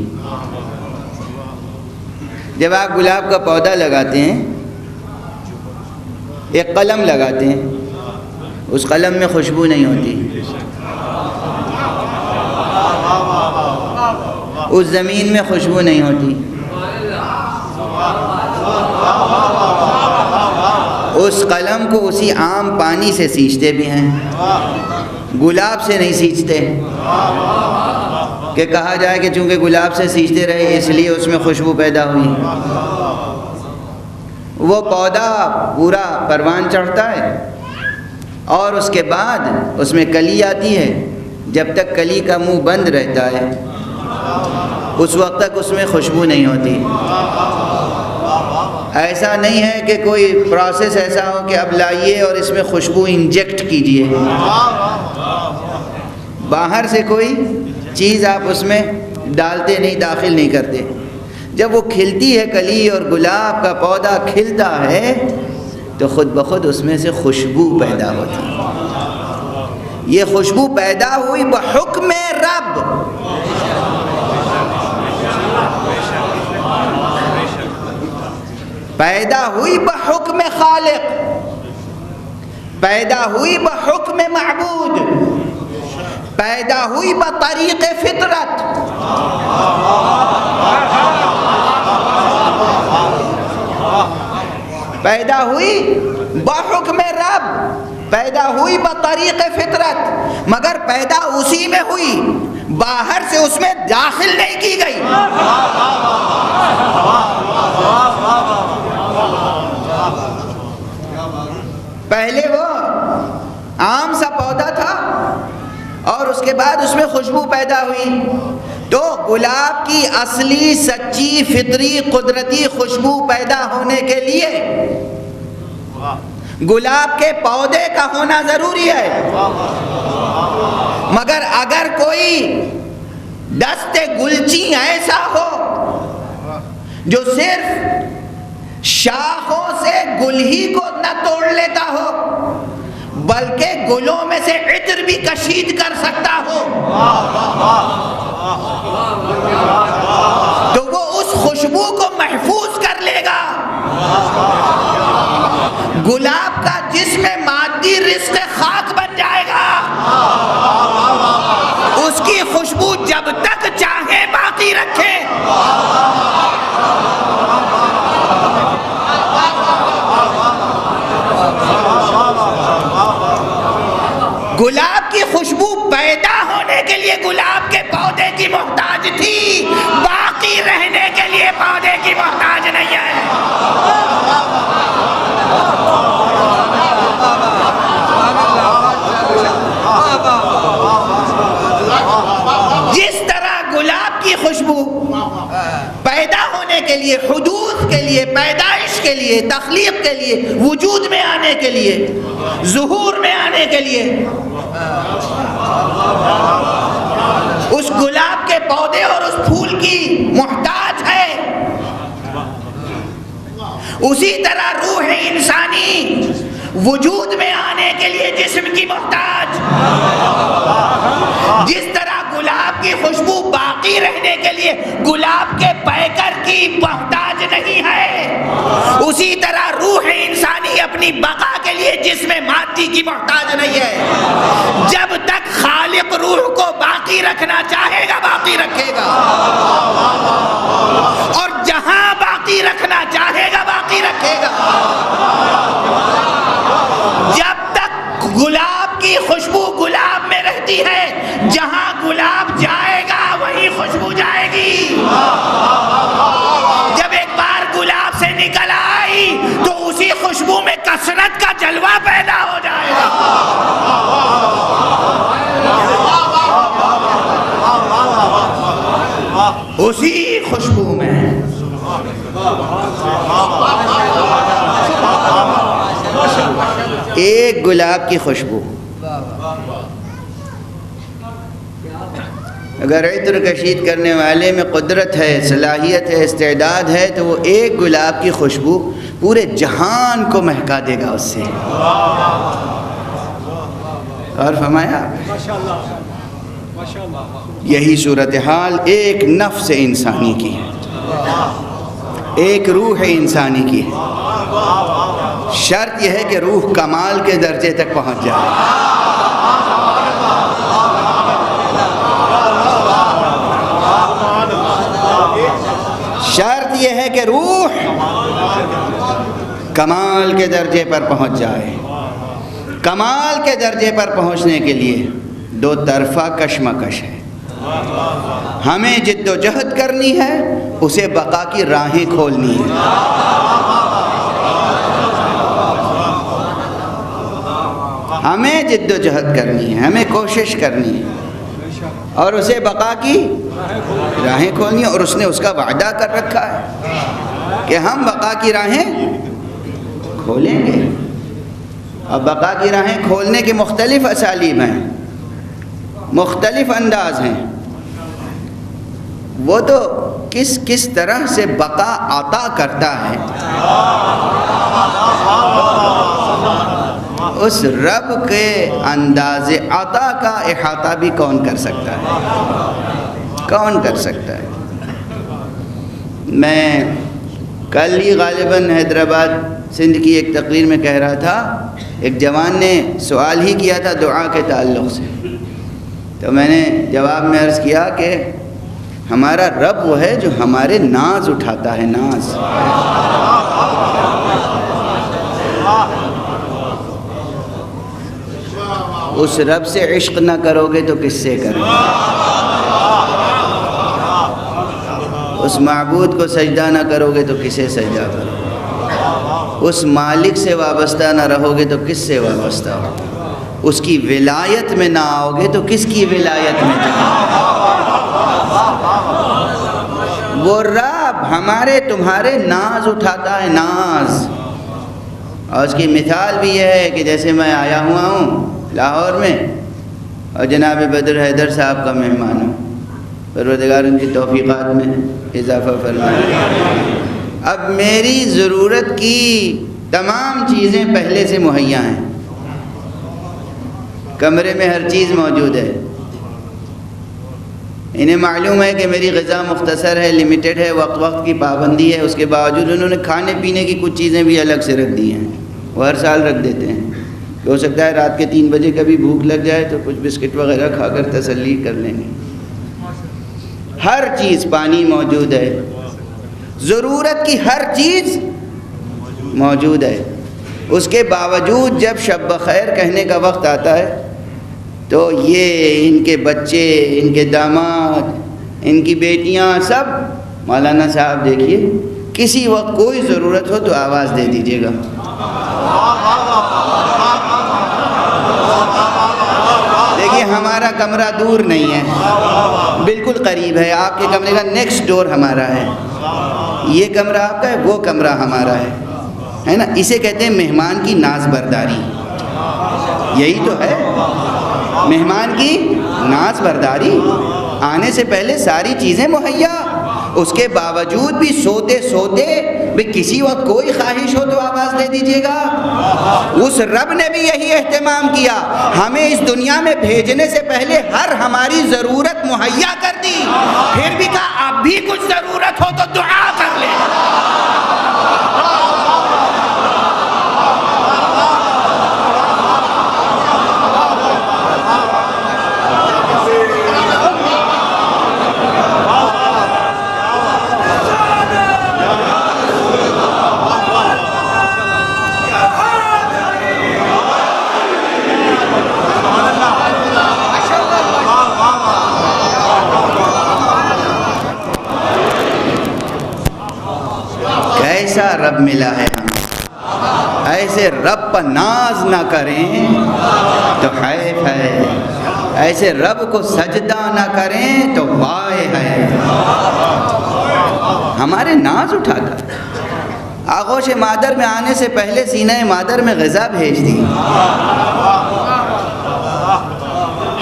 جب آپ گلاب کا پودا لگاتے ہیں، ایک قلم لگاتے ہیں، اس قلم میں خوشبو نہیں ہوتی، اس زمین میں خوشبو نہیں ہوتی، اس قلم کو اسی عام پانی سے سینچتے بھی ہیں، گلاب سے نہیں سینچتے کہ کہا جائے کہ چونکہ گلاب سے سینچتے رہے اس لیے اس میں خوشبو پیدا ہوئی۔ وہ پودا پورا پروان چڑھتا ہے اور اس کے بعد اس میں کلی آتی ہے. جب تک کلی کا منہ بند رہتا ہے اس وقت تک اس میں خوشبو نہیں ہوتی. ایسا نہیں ہے کہ کوئی پروسیس ایسا ہو کہ اب لائیے اور اس میں خوشبو انجیکٹ کیجئے. باہر سے کوئی چیز آپ اس میں ڈالتے نہیں، داخل نہیں کرتے. جب وہ کھلتی ہے کلی اور گلاب کا پودا کھلتا ہے تو خود بخود اس میں سے خوشبو پیدا ہوتی ہے. یہ خوشبو پیدا ہوئی بحکم رب. پیدا ہوئی بحکم خالق، پیدا ہوئی بحکم معبود، پیدا ہوئی بطریق فطرت. پیدا ہوئی بحکم رب، پیدا ہوئی بطریق فطرت، مگر پیدا اسی میں ہوئی، باہر سے اس میں داخل نہیں کی گئی. پہلے وہ عام سا پودا تھا اور اس کے بعد اس میں خوشبو پیدا ہوئی. تو گلاب کی اصلی سچی فطری قدرتی خوشبو پیدا ہونے کے لیے گلاب کے پودے کا ہونا ضروری ہے. مگر اگر کوئی دست گلچی ایسا ہو جو صرف شاخوں سے گل ہی کو نہ توڑ لیتا ہو بلکہ گلوں میں سے عطر بھی کشید کر سکتا ہو، تو وہ اس خوشبو کو محفوظ کر لے گا. گلاب کا جسم مادی رزق خاک بن جائے گا، اس کی خوشبو جب تک چاہے باقی رکھے. گلاب کی خوشبو پیدا ہونے کے لیے گلاب کے پودے کی محتاج تھی، باقی رہنے کے لیے پودے کی محتاج نہیں ہے. جس طرح گلاب کی خوشبو پیدا ہونے کے لیے، حدوث کے لیے، پیدائش کے لیے، تخلیق کے لیے، وجود میں آنے کے لیے، ظہور میں آنے کے لیے اس گلاب کے پودے اور اس پھول کی محتاج ہے، اسی طرح روح انسانی وجود میں آنے کے لیے جسم کی محتاج. جس طرح گلاب کی خوشبو باقی رہنے کے لیے گلاب کے پیکر کی محتاج نہیں ہے، اسی طرح روح انسانی اپنی بقا کے لیے جسم مادی کی محتاج نہیں ہے. جب تک خالق روح کو باقی رکھنا چاہے گا باقی رکھے گا، اور جہاں باقی رکھنا چاہے گا باقی رکھے گا. جب تک گلاب کی خوشبو گلاب میں رہتی ہے، جہاں گلاب جائے گا وہیں خوشبو جائے گی. جب ایک بار گلاب سے نکل آئی تو اسی خوشبو میں کثرت کا جلوہ پیدا ہو جائے گا. اسی خوشبو میں ایک گلاب کی خوشبو اگر عطر کشید کرنے والے میں قدرت ہے، صلاحیت ہے، استعداد ہے تو وہ ایک گلاب کی خوشبو پورے جہان کو مہکا دے گا اس سے. اور فرمایا یہی صورتحال ایک نفس انسانی کی ہے، ایک روح انسانی کی ہے. شرط یہ ہے کہ روح کمال کے درجے تک پہنچ جائے. شرط یہ ہے کہ روح کمال کے درجے پر پہنچ جائے. کمال کے درجے پر پہنچنے کے لیے دو طرفہ کشمکش ہے. ہمیں جد و جہد کرنی ہے، اسے بقا کی راہیں کھولنی ہے. ہمیں جد و جہد کرنی ہے، ہمیں کوشش کرنی ہے اور اسے بقا کی راہیں کھولنی ہے، اور اس نے اس کا وعدہ کر رکھا ہے کہ ہم بقا کی راہیں کھولیں گے۔ اب بقا کی راہیں کھولنے کے مختلف اسالیب ہیں، مختلف انداز ہیں۔ وہ تو کس طرح سے بقا عطا کرتا ہے، اس رب کے انداز عطا کا احاطہ بھی کون کر سکتا ہے؟ کون کر سکتا ہے؟ میں کل ہی غالباً حیدرآباد سندھ کی ایک تقریر میں کہہ رہا تھا، ایک جوان نے سوال ہی کیا تھا دعا کے تعلق سے، تو میں نے جواب میں عرض کیا کہ ہمارا رب وہ ہے جو ہمارے ناز اٹھاتا ہے، ناز۔ اس رب سے عشق نہ کرو گے تو کس سے کرو گے؟ اس معبود کو سجدہ نہ کرو گے تو کسے سجدہ کرو گے؟ اس مالک سے وابستہ نہ رہو گے تو کس سے وابستہ ہو؟ اس کی ولایت میں نہ آؤ گے تو کس کی ولایت میں جاؤ؟ وہ رب ہمارے تمہارے ناز اٹھاتا ہے، ناز۔ اور اس کی مثال بھی یہ ہے کہ جیسے میں آیا ہوا ہوں لاہور میں اور جناب بدر حیدر صاحب کا مہمان ہوں، پروردگار ان کی توفیقات میں اضافہ فرمائے۔ اب میری ضرورت کی تمام چیزیں پہلے سے مہیا ہیں، کمرے میں ہر چیز موجود ہے، انہیں معلوم ہے کہ میری غذا مختصر ہے، لیمیٹڈ ہے، وقت وقت کی پابندی ہے، اس کے باوجود انہوں نے کھانے پینے کی کچھ چیزیں بھی الگ سے رکھ دی ہیں، وہ ہر سال رکھ دیتے ہیں کہ ہو سکتا ہے رات کے 3 بجے کبھی بھوک لگ جائے تو کچھ بسکٹ وغیرہ کھا کر تسلی کر لیں گے۔ ہر چیز، پانی موجود ہے، ضرورت کی ہر چیز موجود ہے۔ اس کے باوجود جب شب بخیر کہنے کا وقت آتا ہے تو یہ ان کے بچے، ان کے داماد، ان کی بیٹیاں سب، مولانا صاحب دیکھیے کسی وقت کوئی ضرورت ہو تو آواز دے دیجیے گا۔ دیکھیے ہمارا کمرہ دور نہیں ہے، بالکل قریب ہے، آپ کے کمرے کا نیکسٹ ڈور ہمارا ہے، یہ کمرہ آپ کا ہے، وہ کمرہ ہمارا ہے نا۔ اسے کہتے ہیں مہمان کی ناز برداری، یہی تو ہے مہمان کی ناز برداری۔ آنے سے پہلے ساری چیزیں مہیا، اس کے باوجود بھی سوتے سوتے بھی کسی وقت کوئی خواہش ہو تو آواز دے دیجیے گا۔ اس رب نے بھی یہی اہتمام کیا، ہمیں اس دنیا میں بھیجنے سے پہلے ہر ہماری ضرورت مہیا کر دی، پھر بھی کہا اب بھی کچھ ضرورت ہو تو دعا کر لیں۔ ایسا رب ملا ہے ہمیں، ایسے رب پر ناز نہ کریں تو حیف ہے، ایسے رب کو سجدہ نہ کریں تو وائے ہے۔ ہمارے ناز اٹھاتا ہے، آغوش مادر میں آنے سے پہلے سینہ مادر میں غذا بھیج دی،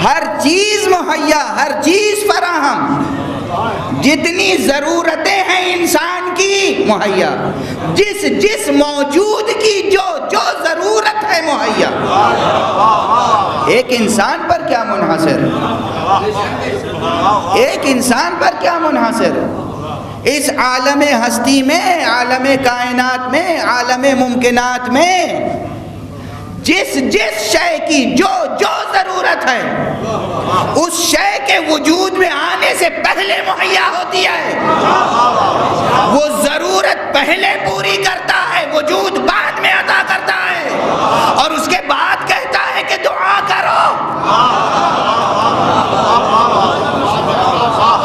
ہر چیز مہیا، ہر چیز فراہم، جتنی ضرورتیں ہیں انسان کی مہیا، جس موجود کی جو ضرورت ہے مہیا۔ ایک انسان پر کیا منحصر، ایک انسان پر کیا منحصر، اس عالم ہستی میں، عالم کائنات میں، عالم ممکنات میں جس شے کی جو ضرورت ہے اس شے کے وجود میں آنے سے پہلے مہیا ہوتی ہے، وہ ضرورت پہلے پوری کرتا ہے، وجود بعد میں عطا کرتا ہے، اور اس کے بعد کہتا ہے کہ دعا کرو۔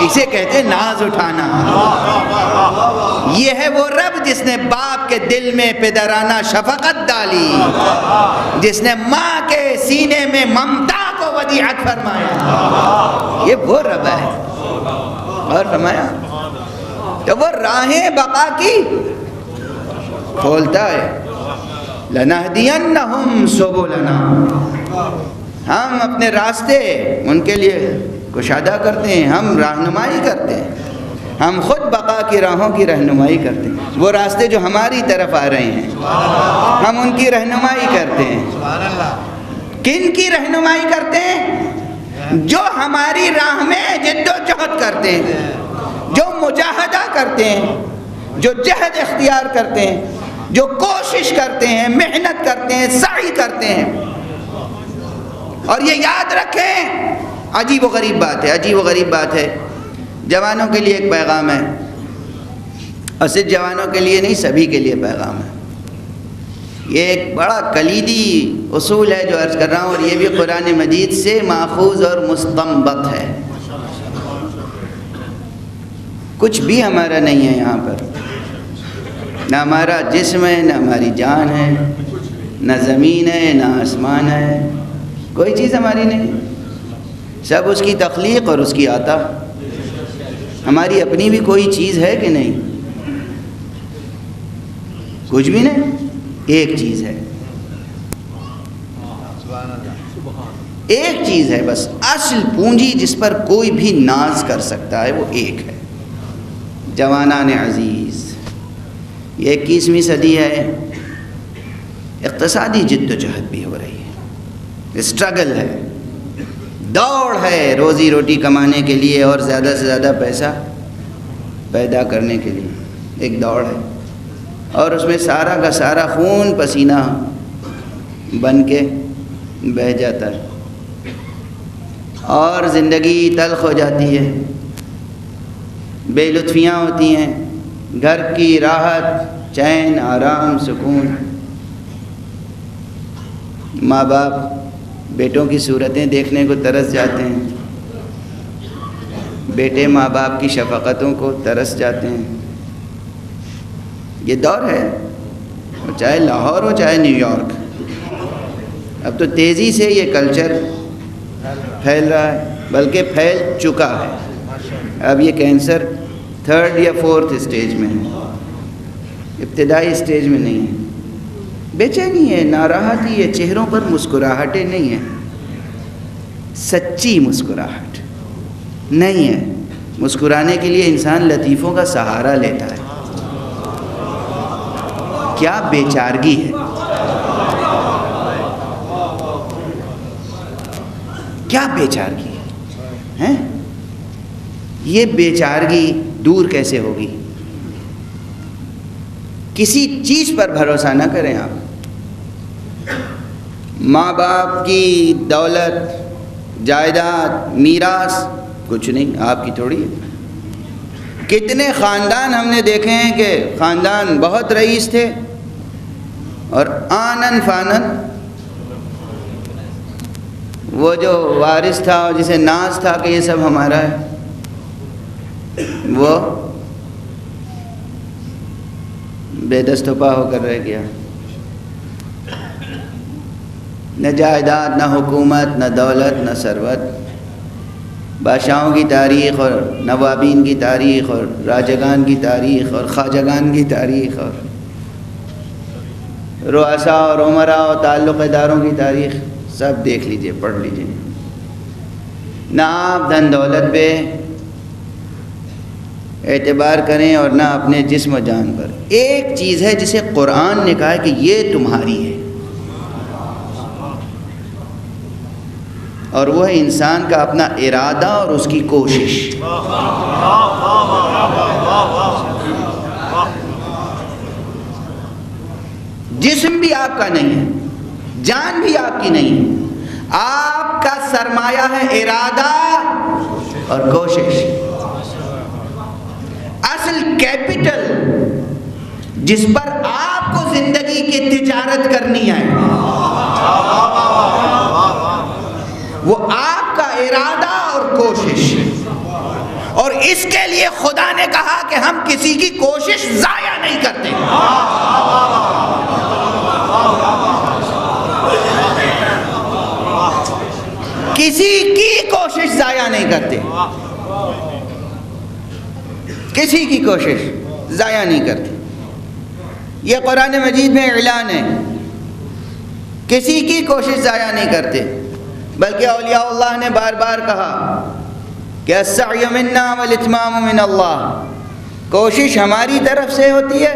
اسے کہتے ہیں ناز اٹھانا۔ یہ ہے وہ رب جس نے باپ کے دل میں پدرانہ شفقت ڈالی، جس نے ماں کے سینے میں ممتا کو ودیعت فرمایا، یہ وہ رب ہے۔ اور فرمایا کہ وہ راہیں بقا کی کھولتا ہے، لَنَهْدِيَنَّهُمْ سُبُلَنَا، ہم اپنے راستے ان کے لیے کشادہ کرتے ہیں، ہم رہنمائی کرتے ہیں، ہم خود بقا کی راہوں کی رہنمائی کرتے ہیں۔ وہ راستے جو ہماری طرف آ رہے ہیں ہم ان کی رہنمائی کرتے ہیں۔ کن کی رہنمائی کرتے ہیں؟ جو ہماری راہ میں جد و جہد کرتے ہیں، جو مجاہدہ کرتے ہیں، جو جہد اختیار کرتے ہیں، جو کوشش کرتے ہیں، محنت کرتے ہیں، سعی کرتے ہیں۔ اور یہ یاد رکھیں، عجیب و غریب بات ہے، عجیب و غریب بات ہے، جوانوں کے لیے ایک پیغام ہے، اور صرف جوانوں کے لیے نہیں، سبھی کے لیے پیغام ہے۔ یہ ایک بڑا کلیدی اصول ہے جو عرض کر رہا ہوں، اور یہ بھی قرآن مجید سے ماخوذ اور مستنبط ہے۔ کچھ بھی ہمارا نہیں ہے یہاں پر، نہ ہمارا جسم ہے، نہ ہماری جان ہے، نہ زمین ہے، نہ آسمان ہے، کوئی چیز ہماری نہیں، سب اس کی تخلیق اور اس کی عطا۔ ہماری اپنی بھی کوئی چیز ہے کہ نہیں؟ کچھ بھی نہیں، ایک چیز ہے، ایک چیز ہے بس، اصل پونجی جس پر کوئی بھی ناز کر سکتا ہے وہ ایک ہے۔ جوانان عزیز، یہ 21ویں صدی ہے، اقتصادی جد و جہد بھی ہو رہی ہے، اسٹرگل ہے، دوڑ ہے روزی روٹی کمانے کے لیے اور زیادہ سے زیادہ پیسہ پیدا کرنے کے لیے، ایک دوڑ ہے، اور اس میں سارا کا سارا خون پسینہ بن کے بہہ جاتا ہے، اور زندگی تلخ ہو جاتی ہے، بے لطفیاں ہوتی ہیں، گھر کی راحت، چین، آرام، سکون، ماں باپ بیٹوں کی صورتیں دیکھنے کو ترس جاتے ہیں، بیٹے ماں باپ کی شفقتوں کو ترس جاتے ہیں۔ یہ دور ہے، چاہے لاہور ہو چاہے نیو یارک، اب تو تیزی سے یہ کلچر پھیل رہا ہے، بلکہ پھیل چکا ہے۔ اب یہ کینسر 3rd یا 4th اسٹیج میں ہے، ابتدائی اسٹیج میں نہیں ہے۔ بے چینی ہے، ناراحتی ہے، چہروں پر مسکراہٹیں نہیں ہیں، سچی مسکراہٹ نہیں ہے۔ مسکرانے کے لیے انسان لطیفوں کا سہارا لیتا ہے۔ کیا بے چارگی ہے، کیا بے چارگی ہے، یہ بے چارگی دور کیسے ہوگی؟ کسی چیز پر بھروسہ نہ کریں آپ، ماں باپ کی دولت، جائیداد، میراث کچھ نہیں، آپ کی تھوڑی ہے۔ کتنے خاندان ہم نے دیکھے ہیں کہ خاندان بہت رئیس تھے اور آنن فانن وہ جو وارث تھا اور جسے ناز تھا کہ یہ سب ہمارا ہے، وہ بے دست و پا ہو کر رہ گیا۔ نہ جائیداد، نہ حکومت، نہ دولت، نہ ثروت۔ بادشاہوں کی تاریخ اور نوابین کی تاریخ اور راجگان کی تاریخ اور خواجگان کی تاریخ اور رؤساء اور عمراء اور تعلق داروں کی تاریخ سب دیکھ لیجئے، پڑھ لیجئے۔ نہ آپ دھن دولت پہ اعتبار کریں اور نہ اپنے جسم و جان پر۔ ایک چیز ہے جسے قرآن نے کہا ہے کہ یہ تمہاری ہے، اور وہ ہے انسان کا اپنا ارادہ اور اس کی کوشش۔ جسم بھی آپ کا نہیں ہے، جان بھی آپ کی نہیں ہے، آپ کا سرمایہ ہے ارادہ اور کوشش۔ اصل کیپٹل جس پر آپ کو زندگی کی تجارت کرنی ہے وہ آپ کا ارادہ اور کوشش، اور اس کے لیے خدا نے کہا کہ ہم کسی کی کوشش ضائع نہیں کرتے. کسی کی کوشش ضائع نہیں کرتے. کسی کی کوشش ضائع نہیں کرتے. یہ قرآن مجید میں اعلان ہے. کسی کی کوشش ضائع نہیں کرتے. بلکہ اولیاء اللہ نے بار بار کہا کہ السعی منا والاتمام من اللہ. کوشش ہماری طرف سے ہوتی ہے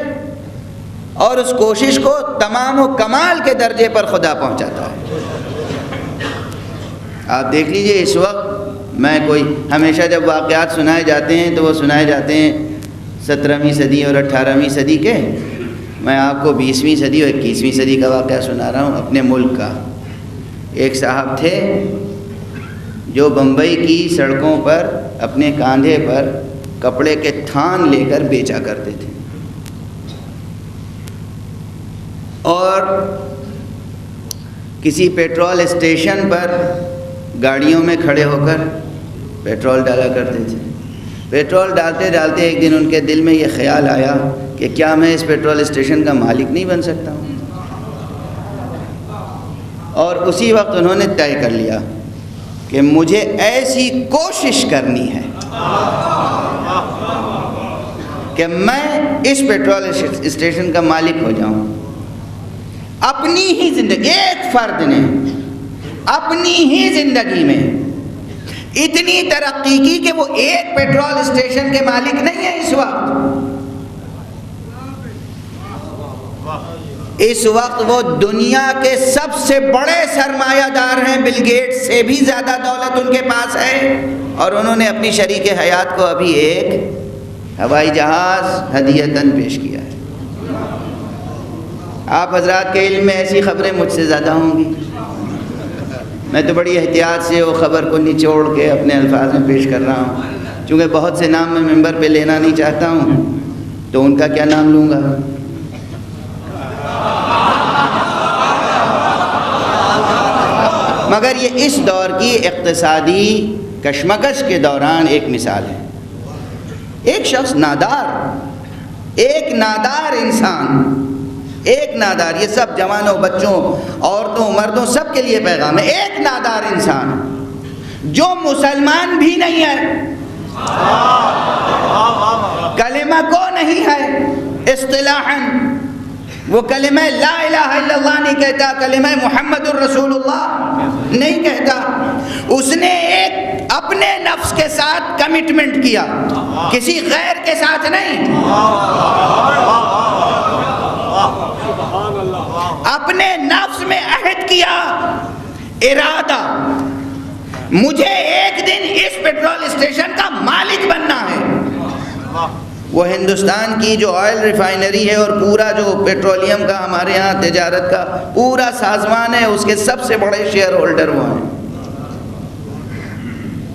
اور اس کوشش کو تمام و کمال کے درجے پر خدا پہنچاتا ہے. آپ دیکھ لیجئے اس وقت میں کوئی ہمیشہ جب واقعات سنائے جاتے ہیں تو وہ سنائے جاتے ہیں 17ویں صدی اور 18ویں صدی کے. میں آپ کو 20ویں صدی اور 21ویں صدی کا واقعہ سنا رہا ہوں اپنے ملک کا. ایک صاحب تھے جو بمبئی کی سڑکوں پر اپنے کاندھے پر کپڑے کے تھان لے کر بیچا کرتے تھے اور کسی پیٹرول اسٹیشن پر گاڑیوں میں کھڑے ہو کر پیٹرول ڈالا کرتے تھے. پیٹرول ڈالتے ڈالتے ایک دن ان کے دل میں یہ خیال آیا کہ کیا میں اس پیٹرول اسٹیشن کا مالک نہیں بن سکتا ہوں. اور اسی وقت انہوں نے طے کر لیا کہ مجھے ایسی کوشش کرنی ہے کہ میں اس پیٹرول اسٹیشن کا مالک ہو جاؤں. اپنی ہی زندگی ایک فرد نے اپنی ہی زندگی میں اتنی ترقی کی کہ وہ ایک پیٹرول اسٹیشن کے مالک نہیں ہے. اس وقت وہ دنیا کے سب سے بڑے سرمایہ دار ہیں. بل گیٹس سے بھی زیادہ دولت ان کے پاس ہے اور انہوں نے اپنی شریک حیات کو ابھی ایک ہوائی جہاز ہدیتاً پیش کیا ہے. آپ حضرات کے علم میں ایسی خبریں مجھ سے زیادہ ہوں گی. میں تو بڑی احتیاط سے وہ خبر کو نچوڑ کے اپنے الفاظ میں پیش کر رہا ہوں. چونکہ بہت سے نام میں ممبر پہ لینا نہیں چاہتا ہوں تو ان کا کیا نام لوں گا. مگر یہ اس دور کی اقتصادی کشمکش کے دوران ایک مثال ہے. ایک شخص ایک نادار انسان، ایک نادار، یہ سب جوانوں، بچوں، عورتوں، مردوں سب کے لیے پیغام ہے. ایک نادار انسان جو مسلمان بھی نہیں ہے، کلمہ کو نہیں ہے اصطلاحاً، وہ کلمہ لا الہ الا اللہ نہیں کہتا، کلمہ محمد الرسول اللہ نہیں کہتا. اس نے ایک اپنے نفس کے ساتھ کمٹمنٹ کیا، کسی غیر کے ساتھ نہیں. اپنے نفس میں عہد کیا، ارادہ، مجھے ایک دن اس پیٹرول اسٹیشن کا مالک بننا ہے. وہ ہندوستان کی جو آئل ریفائنری ہے اور پورا جو پیٹرولیم کا ہمارے ہاں تجارت کا پورا سازمان ہے، اس کے سب سے بڑے شیئر ہولڈر وہ ہیں.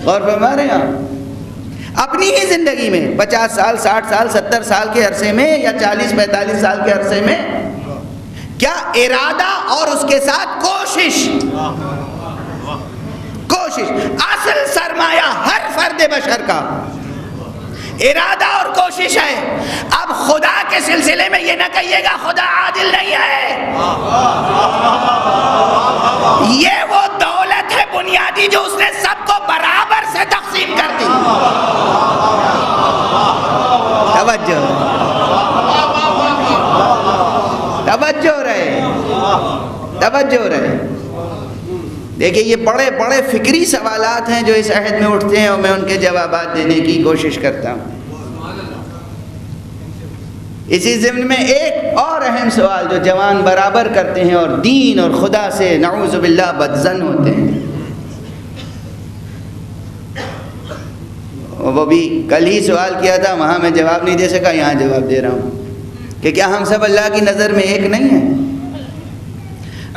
اور ہمارے ہاں اپنی ہی زندگی میں 50 سال، 60 سال، 70 سال کے عرصے میں یا 40-45 سال کے عرصے میں کیا ارادہ اور اس کے ساتھ کوشش. اصل سرمایہ ہر فرد بشر کا ارادہ اور کوشش ہے. اب خدا کے سلسلے میں یہ نہ کہیے گا خدا عادل نہیں ہے. یہ وہ دولت ہے بنیادی جو اس نے سب کو برابر سے تقسیم کر دی. توجہ رہے. دیکھیں یہ بڑے بڑے فکری سوالات ہیں جو اس عہد میں اٹھتے ہیں اور میں ان کے جوابات دینے کی کوشش کرتا ہوں. اسی ضمن میں ایک اور اہم سوال جو جوان برابر کرتے ہیں اور دین اور خدا سے نعوذ باللہ بدظن ہوتے ہیں، وہ بھی کل ہی سوال کیا تھا، وہاں میں جواب نہیں دے سکا، یہاں جواب دے رہا ہوں کہ کیا ہم سب اللہ کی نظر میں ایک نہیں ہیں؟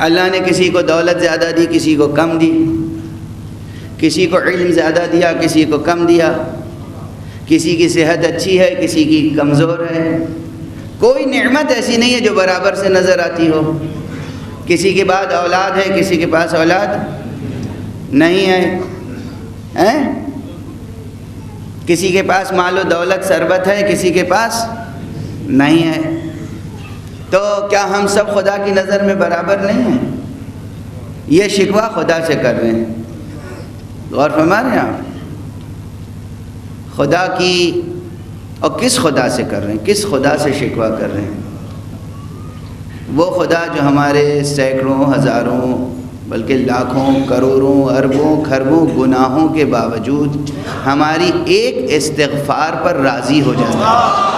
اللہ نے کسی کو دولت زیادہ دی، کسی کو کم دی، کسی کو علم زیادہ دیا، کسی کو کم دیا، کسی کی صحت اچھی ہے، کسی کی کمزور ہے. کوئی نعمت ایسی نہیں ہے جو برابر سے نظر آتی ہو. کسی کے بعد اولاد ہے، کسی کے پاس اولاد نہیں ہے. کسی کے پاس مال و دولت ثروت ہے، کسی کے پاس نہیں ہے، تو کیا ہم سب خدا کی نظر میں برابر نہیں ہیں؟ یہ شکوہ خدا سے کر رہے ہیں. غور فرما رہے ہیں آپ؟ خدا کی، اور کس خدا سے کر رہے ہیں؟ کس خدا سے شکوہ کر رہے ہیں؟ وہ خدا جو ہمارے سینکڑوں، ہزاروں، بلکہ لاکھوں، کروڑوں، اربوں، کھربوں گناہوں کے باوجود ہماری ایک استغفار پر راضی ہو جاتا ہے،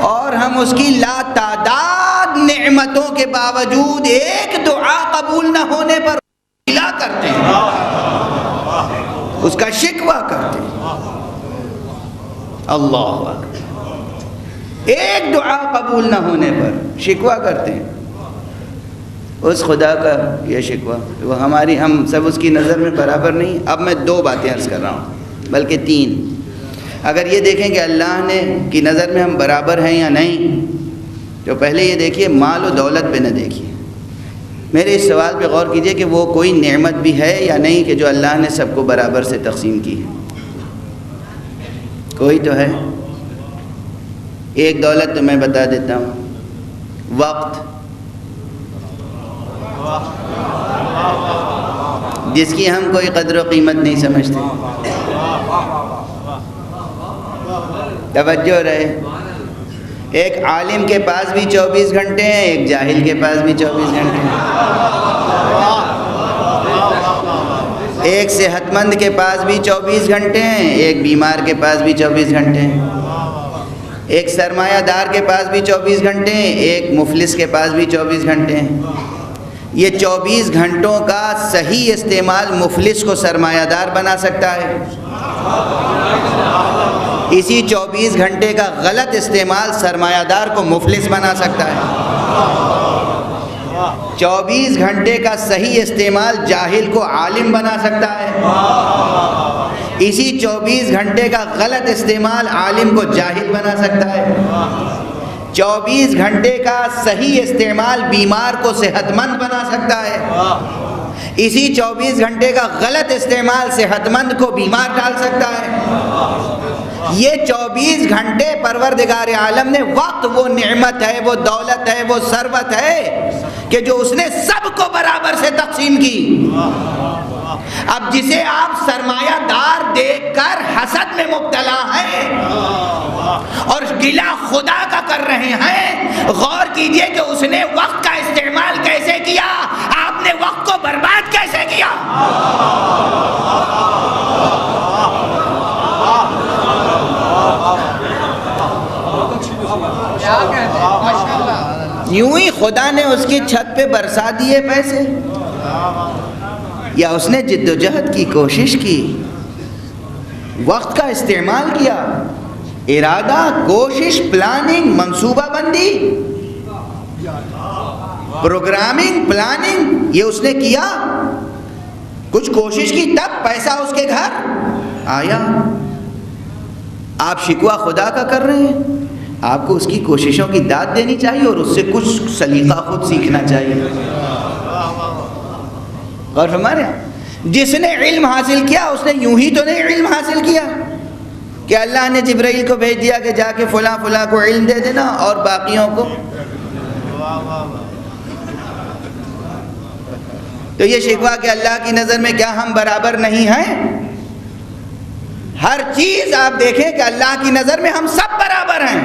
اور ہم اس کی لا تعداد نعمتوں کے باوجود ایک دعا قبول نہ ہونے پر گلہ کرتے ہیں، اس کا شکوہ کرتے ہیں. اللہ اکبر. ایک دعا قبول نہ ہونے پر شکوہ کرتے ہیں. اس خدا کا یہ شکوہ، وہ ہماری، ہم سب اس کی نظر میں برابر نہیں. اب میں 2 باتیں عرض کر رہا ہوں، بلکہ 3. اگر یہ دیکھیں کہ اللہ نے کی نظر میں ہم برابر ہیں یا نہیں، تو پہلے یہ دیکھیے مال و دولت پہ نہ دیکھیے. میرے اس سوال پہ غور کیجئے کہ وہ کوئی نعمت بھی ہے یا نہیں کہ جو اللہ نے سب کو برابر سے تقسیم کی ہے. کوئی تو ہے. ایک دولت تو میں بتا دیتا ہوں، وقت، جس کی ہم کوئی قدر و قیمت نہیں سمجھتے. توجہ رہے، ایک عالم کے پاس بھی 24 گھنٹے ہیں، ایک جاہل کے پاس بھی 24 گھنٹے ہیں. ایک صحت مند کے پاس بھی 24 گھنٹے ہیں، ایک بیمار کے پاس بھی 24 گھنٹے ہیں. ایک سرمایہ دار کے پاس بھی 24 گھنٹے ہیں، ایک مفلس کے پاس بھی 24 گھنٹے ہیں. یہ 24 گھنٹوں کا صحیح استعمال مفلس کو سرمایہ دار بنا سکتا ہے، اسی 24 گھنٹے کا غلط استعمال سرمایہ دار کو مفلس بنا سکتا ہے. 24 گھنٹے کا صحیح استعمال جاہل کو عالم بنا سکتا ہے، اسی 24 گھنٹے کا غلط استعمال عالم کو جاہل بنا سکتا ہے. 24 گھنٹے کا صحیح استعمال بیمار کو صحت مند بنا سکتا ہے، اسی 24 گھنٹے کا غلط استعمال صحت مند کو بیمار ڈال سکتا ہے. یہ 24 گھنٹے پروردگار عالم نے، وقت وہ نعمت ہے، وہ دولت ہے، وہ ثروت ہے کہ جو اس نے سب کو برابر سے تقسیم کی. اب جسے آپ سرمایہ دار دیکھ کر حسد میں مبتلا ہیں اور گلہ خدا کا کر رہے ہیں، غور کیجئے کہ اس نے وقت کا استعمال کیسے کیا، آپ نے وقت کو برباد کیسے کیا. یوں ہی خدا نے اس کی چھت پہ برسا دیے پیسے، یا اس نے جد و جہد کی کوشش کی، وقت کا استعمال کیا، ارادہ، کوشش، پلاننگ، منصوبہ بندی، پروگرامنگ، پلاننگ، یہ اس نے کیا، کچھ کوشش کی، تب پیسہ اس کے گھر آیا. آپ شکوہ خدا کا کر رہے ہیں، آپ کو اس کی کوششوں کی داد دینی چاہیے اور اس سے کچھ سلیقہ خود سیکھنا چاہیے. اور ہمارے جس نے علم حاصل کیا اس نے یوں ہی تو نہیں علم حاصل کیا کہ اللہ نے جبرائیل کو بھیج دیا کہ جا کے فلاں فلاں کو علم دے دینا اور باقیوں کو. تو یہ شکوہ کہ اللہ کی نظر میں کیا ہم برابر نہیں ہیں؟ ہر چیز آپ دیکھیں کہ اللہ کی نظر میں ہم سب برابر ہیں.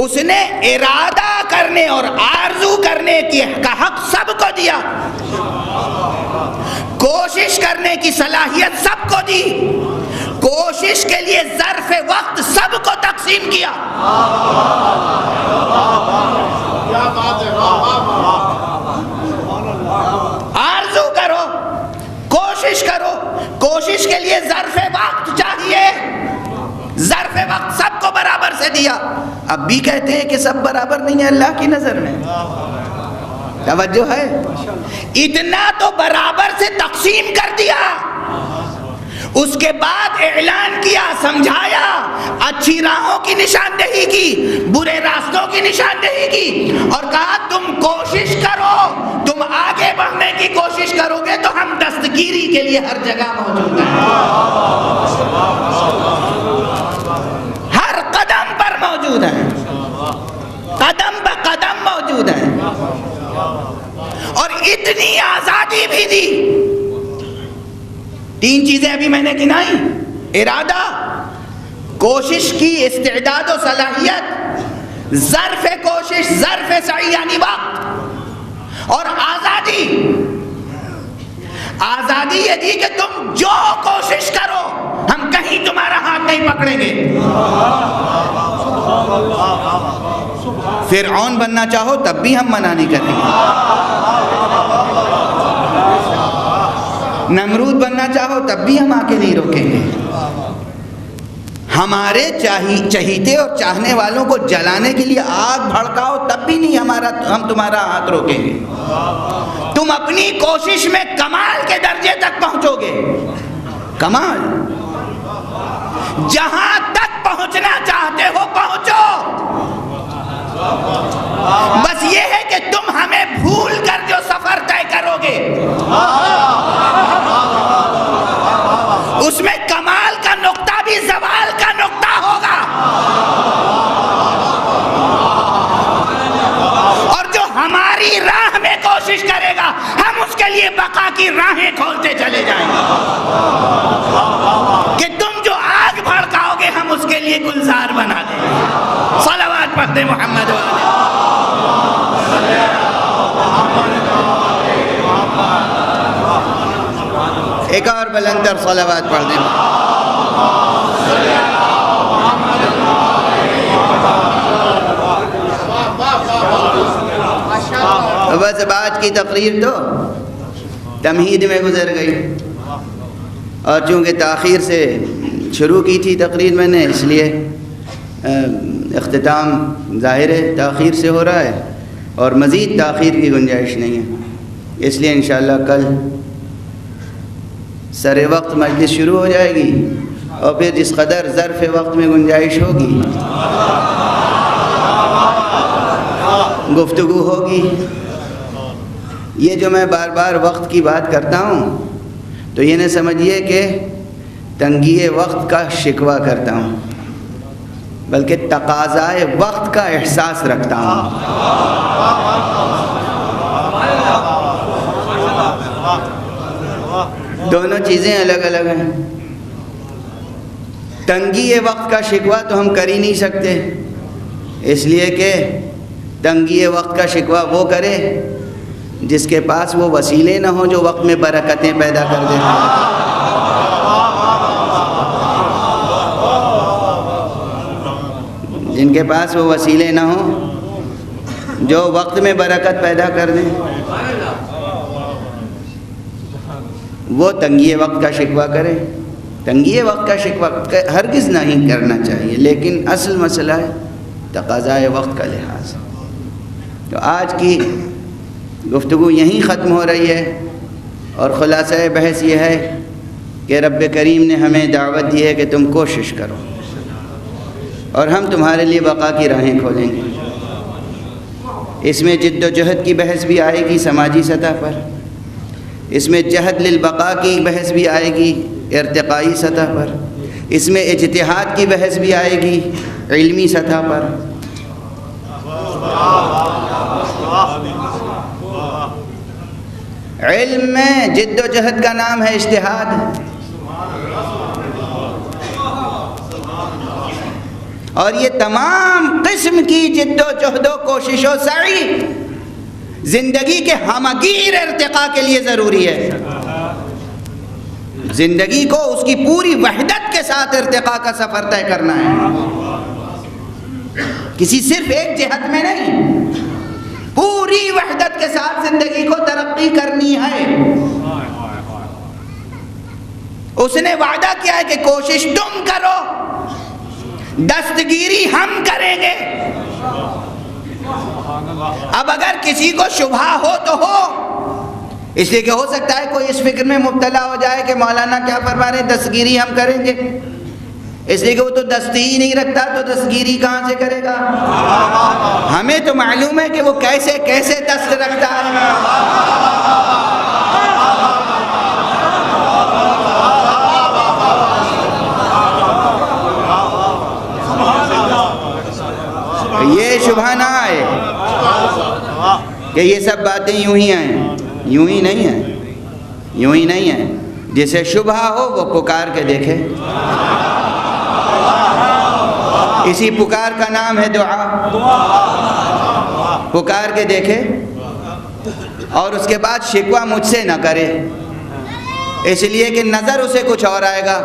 اس نے ارادہ کرنے اور آرزو کرنے کا حق سب کو دیا، کوشش کرنے کی صلاحیت سب کو دی، کوشش کے لیے ظرف وقت سب کو تقسیم کیا. آرزو کرو، کوشش کرو، کوشش کے لیے ظرف وقت چاہیے، ظرف وقت سب کو برابر سے دیا. اب بھی کہتے ہیں کہ سب برابر نہیں ہے اللہ کی نظر میں. توجہ ہے؟ اتنا تو برابر سے تقسیم کر دیا، اس کے بعد اعلان کیا، سمجھایا، اچھی راہوں کی نشاندہی کی، برے راستوں کی نشاندہی کی، اور کہا تم کوشش کرو، تم آگے بڑھنے کی کوشش کرو گے تو ہم دستگیری کے لیے ہر جگہ موجود ہیں، ہر قدم پر موجود ہیں، قدم بہ قدم موجود ہیں، اور اتنی آزادی بھی دی۔ 3 چیزیں ابھی میں نے گنائی: ارادہ، کوشش کی استعداد و صلاحیت، ظرف کوشش، ظرف سعی یعنی وقت، اور آزادی۔ آزادی یہ دی کہ تم جو کوشش کرو ہم کہیں تمہارا ہاتھ نہیں پکڑیں گے۔ فرعون بننا چاہو تب بھی ہم منع نہیں کریں گے، نمرود بننا چاہو تب بھی ہم آ کے نہیں روکیں گے، ہمارے چہیتے اور چاہنے والوں کو جلانے کے لیے آگ بھڑکاؤ تب بھی نہیں ہم تمہارا ہاتھ روکیں گے۔ تم اپنی کوشش میں کمال کے درجے تک پہنچو گے، کمال، جہاں تک پہنچنا چاہتے ہو پہنچو، بس یہ ہے کہ تم ہمیں بھول کر جو سفر طے کرو گے اس میں کمال کا نقطہ بھی زوال کا نقطہ ہوگا، اور جو ہماری راہ میں کوشش کرے گا ہم اس کے لیے بقا کی راہیں کھولتے چلے جائیں گے، کہ تم جو آگ بھڑکاؤ گے ہم اس کے لیے گلزار بنا دیں گے۔ صلوات پڑھ دیں محمد والے۔ ایک اور بلندر صلوات پڑھ دیں۔ بس اب آج کی تقریر تو تمہید میں گزر گئی، اور چونکہ تاخیر سے شروع کی تھی تقریر میں نے، اس لیے اختتام ظاہر ہے تاخیر سے ہو رہا ہے، اور مزید تاخیر کی گنجائش نہیں ہے، اس لیے انشاءاللہ کل سر وقت مجلس شروع ہو جائے گی، اور پھر جس قدر ظرف وقت میں گنجائش ہوگی گفتگو ہوگی۔ یہ جو میں بار بار وقت کی بات کرتا ہوں تو یہ نہ سمجھیے کہ تنگی وقت کا شکوہ کرتا ہوں، بلکہ تقاضائے وقت کا احساس رکھتا ہوں۔ دونوں چیزیں الگ الگ ہیں۔ تنگی وقت کا شکوہ تو ہم کر ہی نہیں سکتے، اس لیے کہ تنگی وقت کا شکوہ وہ کرے جس کے پاس وہ وسیلے نہ ہوں جو وقت میں برکتیں پیدا کر دیں۔ جن کے پاس وہ وسیلے نہ ہوں جو وقت میں برکت پیدا کر دیں، وہ تنگی وقت کا شکوہ کرے۔ تنگی وقت کا شکوہ ہرگز نہیں کرنا چاہیے، لیکن اصل مسئلہ ہے تقاضائے وقت کا لحاظ۔ تو آج کی گفتگو یہیں ختم ہو رہی ہے، اور خلاصہ بحث یہ ہے کہ رب کریم نے ہمیں دعوت دی ہے کہ تم کوشش کرو، اور ہم تمہارے لیے بقا کی راہیں کھولیں گے۔ اس میں جد و جہد کی بحث بھی آئے گی سماجی سطح پر، اس میں جہد للبقاء کی بحث بھی آئے گی ارتقائی سطح پر، اس میں اجتہاد کی بحث بھی آئے گی علمی سطح پر۔ علم میں جد و جہد کا نام ہے اجتہاد، اور یہ تمام قسم کی جد و جہد و کوشش و سعی زندگی کے ہمگیر ارتقاء کے لیے ضروری ہے۔ زندگی کو اس کی پوری وحدت کے ساتھ ارتقاء کا سفر طے کرنا ہے، کسی صرف ایک جہت میں نہیں، پوری وحدت کے ساتھ زندگی کو ترقی کرنی ہے۔ اس نے وعدہ کیا ہے کہ کوشش تم کرو، دستگیری ہم کریں گے۔ اب اگر کسی کو شبہ ہو تو ہو، اس لیے کہ ہو سکتا ہے کوئی اس فکر میں مبتلا ہو جائے کہ مولانا کیا فرما رہے ہیں دستگیری ہم کریں گے، اس لیے کہ وہ تو دستی ہی نہیں رکھتا تو دستگیری کہاں سے کرے گا؟ ہمیں تو معلوم ہے کہ وہ کیسے کیسے دست رکھتا ہے۔ یہ شبہ نہ آئے کہ یہ سب باتیں یوں ہی ہیں، یوں ہی نہیں ہیں، یوں ہی نہیں ہیں۔ جسے شبہ ہو وہ پکار کے دیکھے، اسی پکار کا نام ہے دعا۔ پکار کے دیکھے اور اس کے بعد شکوہ مجھ سے نہ کرے، اس لیے کہ نظر اسے کچھ اور آئے گا۔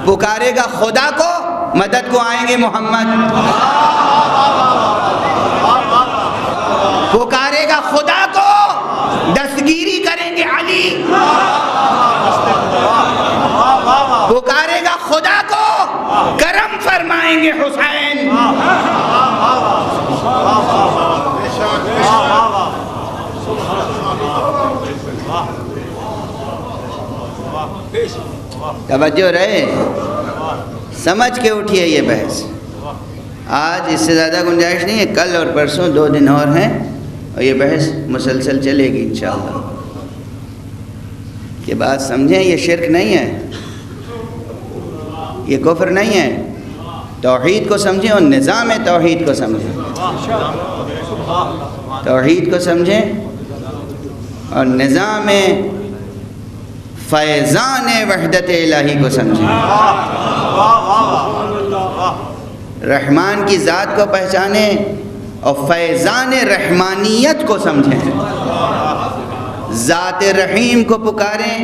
پکارے گا خدا کو، مدد کو آئیں گے محمد۔ پکارے گا خدا کو، دستگیری کریں گے علی۔ پکارے گا خدا کو، کرم فرمائیں گے حسین۔ توجہ رہے، سمجھ کے اٹھیے یہ بحث۔ آج اس سے زیادہ گنجائش نہیں ہے، کل اور پرسوں 2 دن اور ہیں اور یہ بحث مسلسل چلے گی انشاءاللہ۔ یہ بات سمجھیں، یہ شرک نہیں ہے، یہ کفر نہیں ہے۔ توحید کو سمجھیں اور نظام توحید کو سمجھیں، توحید کو سمجھیں اور نظام فیضان وحدت الہی کو سمجھیں۔ رحمان کی ذات کو پہچانیں اور فیضان رحمانیت کو سمجھیں۔ ذات رحیم کو پکاریں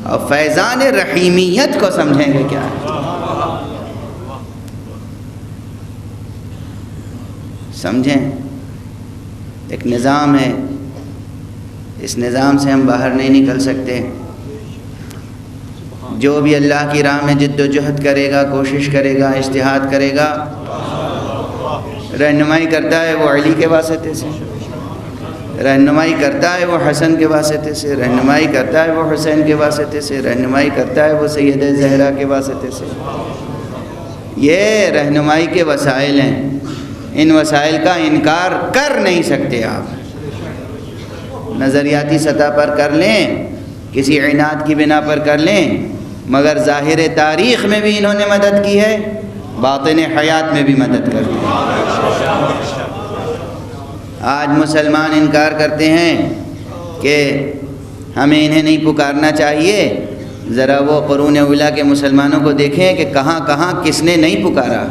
اور فیضان رحیمیت کو سمجھیں گے کیا ہے؟ سمجھیں، ایک نظام ہے، اس نظام سے ہم باہر نہیں نکل سکتے۔ جو بھی اللہ کی راہ میں جد و جہد کرے گا، کوشش کرے گا، اجتہاد کرے گا، رہنمائی کرتا ہے وہ علی کے واسطے سے، رہنمائی کرتا ہے وہ حسن کے واسطے سے، رہنمائی کرتا ہے وہ حسین کے واسطے سے، رہنمائی کرتا ہے وہ سیدہ زہرا کے واسطے سے۔ یہ رہنمائی کے وسائل ہیں، ان وسائل کا انکار کر نہیں سکتے آپ۔ نظریاتی سطح پر کر لیں، کسی عناد کی بنا پر کر لیں، مگر ظاہر تاریخ میں بھی انہوں نے مدد کی ہے، باطن حیات میں بھی مدد کرتے ہیں۔ آج مسلمان انکار کرتے ہیں کہ ہمیں انہیں نہیں پکارنا چاہیے۔ ذرا وہ قرون اولیٰ کے مسلمانوں کو دیکھیں کہ کہاں کہاں کس نے نہیں پکارا۔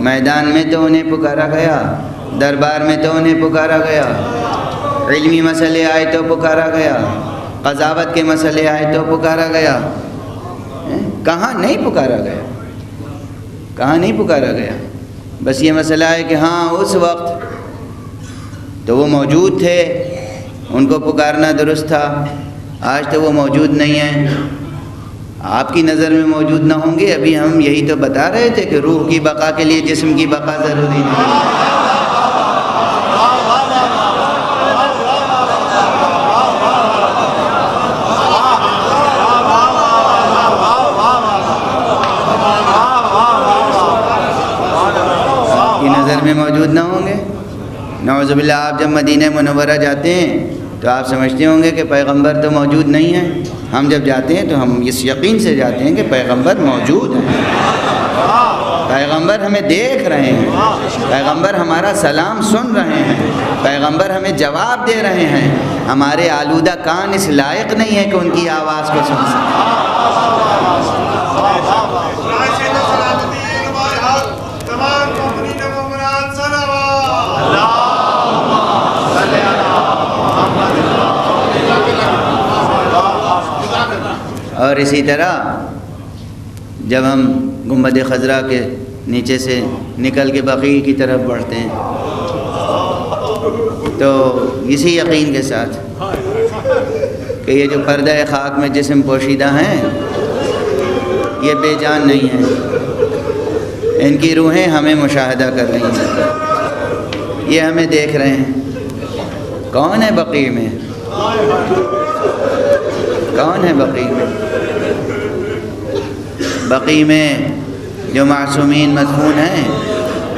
میدان میں تو انہیں پکارا گیا، دربار میں تو انہیں پکارا گیا، علمی مسئلے آئے تو پکارا گیا، قضاوت کے مسئلے آئے تو پکارا گیا۔ کہاں نہیں پکارا گیا؟ کہاں نہیں پکارا گیا؟ بس یہ مسئلہ ہے کہ ہاں اس وقت تو وہ موجود تھے، ان کو پکارنا درست تھا، آج تو وہ موجود نہیں ہیں۔ آپ کی نظر میں موجود نہ ہوں گے، ابھی ہم یہی تو بتا رہے تھے کہ روح کی بقا کے لیے جسم کی بقا ضروری نہیں۔ میں موجود نہ ہوں گے۔ نعوذ باللہ، آپ جب مدینہ منورہ جاتے ہیں تو آپ سمجھتے ہوں گے کہ پیغمبر تو موجود نہیں ہیں۔ ہم جب جاتے ہیں تو ہم اس یقین سے جاتے ہیں کہ پیغمبر موجود ہیں، پیغمبر ہمیں دیکھ رہے ہیں، پیغمبر ہمارا سلام سن رہے ہیں، پیغمبر ہمیں جواب دے رہے ہیں۔ ہمارے آلودہ کان اس لائق نہیں ہے کہ ان کی آواز کو سن سکیں۔ اور اسی طرح جب ہم گنبد خضرا کے نیچے سے نکل کے بقیع کی طرف بڑھتے ہیں تو اسی یقین کے ساتھ کہ یہ جو پردہ خاک میں جسم پوشیدہ ہیں یہ بے جان نہیں ہیں، ان کی روحیں ہمیں مشاہدہ کر رہی ہیں، یہ ہمیں دیکھ رہے ہیں، کون ہے بقیع میں؟ کون ہے بقیع میں؟ بقیع میں جو معصومین مدفون ہیں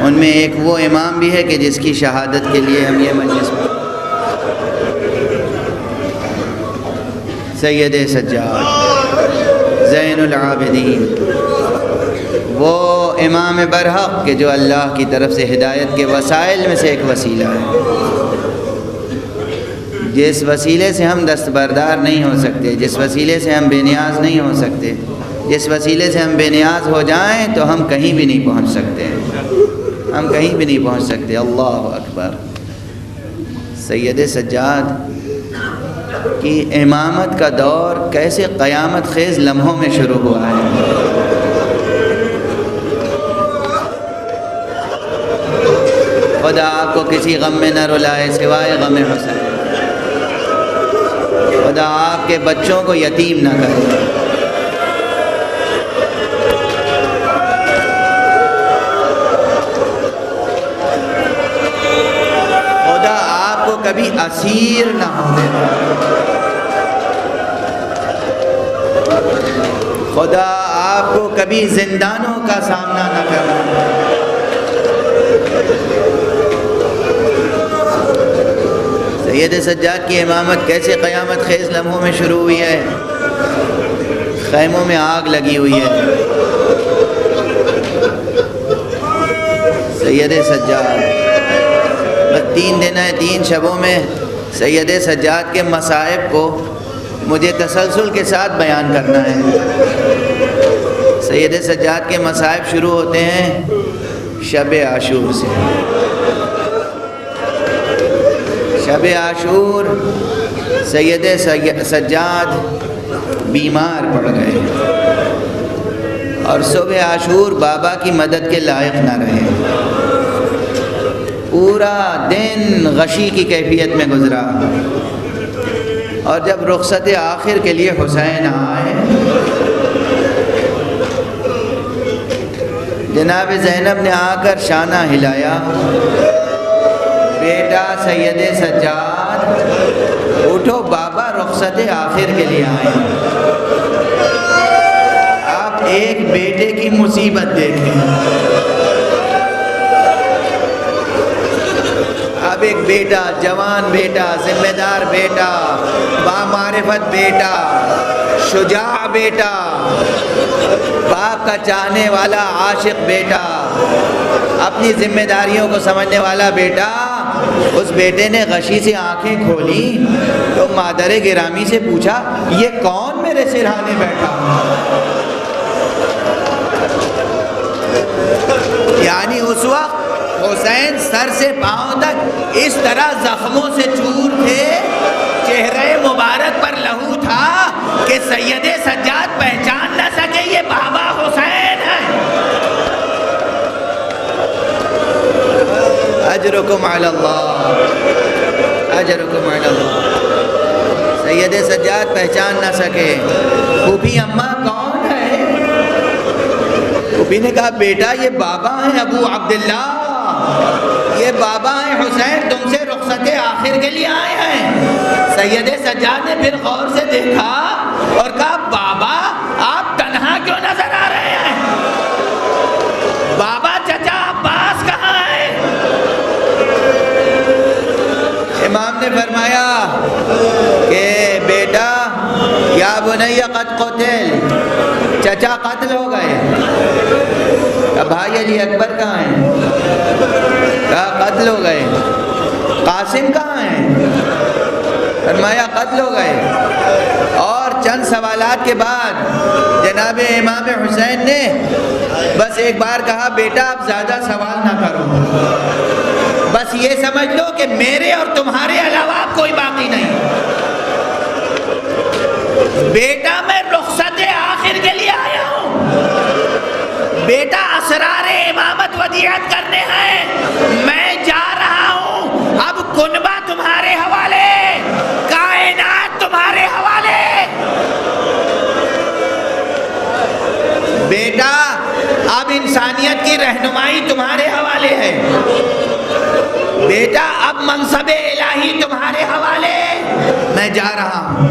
ان میں ایک وہ امام بھی ہے کہ جس کی شہادت کے لیے ہم یہ مجلس میں سید سجاد زین العابدین، وہ امام برحق کہ جو اللہ کی طرف سے ہدایت کے وسائل میں سے ایک وسیلہ ہے، جس وسیلے سے ہم دستبردار نہیں ہو سکتے، جس وسیلے سے ہم بے نیاز نہیں ہو سکتے، جس وسیلے سے ہم بے نیاز ہو جائیں تو ہم کہیں بھی نہیں پہنچ سکتے، ہم کہیں بھی نہیں پہنچ سکتے۔ اللہ اکبر۔ سید سجاد کی امامت کا دور کیسے قیامت خیز لمحوں میں شروع ہوا ہے۔ خدا آپ کو کسی غم میں نہ رلائے سوائے غم حسین، خدا آپ کے بچوں کو یتیم نہ کرے، خدا آپ کو کبھی اسیر نہ ہونے دے، خدا آپ کو کبھی زندانوں کا سامنا نہ کرنا دے۔ سید سجاد کی امامت کیسے قیامت خیز لمحوں میں شروع ہوئی ہے؟ خیموں میں آگ لگی ہوئی ہے۔ سید سجاد بس 3 دن ہے، 3 شبوں میں سید سجاد کے مصائب کو مجھے تسلسل کے ساتھ بیان کرنا ہے۔ سید سجاد کے مصائب شروع ہوتے ہیں شب عاشور سے۔ شب عاشور سید سجاد بیمار پڑ گئے اور صبح عاشور بابا کی مدد کے لائق نہ رہے، پورا دن غشی کی کیفیت میں گزرا، اور جب رخصت آخر کے لیے حسین آئے، جناب زینب نے آ کر شانہ ہلایا، بیٹا سید سجاد اٹھو، بابا رخصت آخر کے لیے آئے۔ آپ ایک بیٹے کی مصیبت دیکھیں، اب ایک بیٹا، جوان بیٹا، ذمہ دار بیٹا، بامعرفت بیٹا، شجاع بیٹا، باپ کا چاہنے والا عاشق بیٹا، اپنی ذمہ داریوں کو سمجھنے والا بیٹا، اس بیٹے نے غشی سے آنکھیں کھولی تو مادر گرامی سے پوچھا یہ کون میرے سرہانے بیٹھا؟ یعنی اس وقت حسین سر سے پاؤں تک اس طرح زخموں سے چور تھے، چہرے مبارک پر لہو تھا کہ سید سجاد پہچان نہ سکے یہ بابا حسین ہے۔ اجرکم علی اللہ، اجرکم علی اللہ۔ سید سجاد پہچان نہ سکے۔ پھوپھی اماں کون ہے؟ پھوپھی نے کہا بیٹا یہ بابا ہیں ابو عبداللہ، یہ بابا ہیں حسین، تم سے رخصت آخر کے لیے آئے ہیں۔ سید سجاد نے پھر غور سے دیکھا اور کہا بابا آپ تنہا کیوں نظر آ رہے ہیں؟ بابا چچا عباس کہاں ہے؟ امام نے فرمایا کہ بیٹا یا بنی قد قتل، چچا قتل ہو گئے۔ بھائی علی اکبر کہاں ہیں؟ کہا قتل ہو گئے۔ قاسم کہاں ہیں؟ فرمایا قتل ہو گئے۔ اور چند سوالات کے بعد جناب امام حسین نے بس ایک بار کہا بیٹا آپ زیادہ سوال نہ کرو، بس یہ سمجھ لو کہ میرے اور تمہارے علاوہ کوئی باقی نہیں۔ بیٹا میں رخصت آخر کے لیے آیا ہوں، بیٹا اسرار امامت ودیعت کرنے ہیں، میں جا رہا ہوں، اب کنبہ تمہارے حوالے، کائنات تمہارے حوالے۔ بیٹا اب انسانیت کی رہنمائی تمہارے حوالے ہے، بیٹا اب منصب الہی تمہارے حوالے، میں جا رہا ہوں۔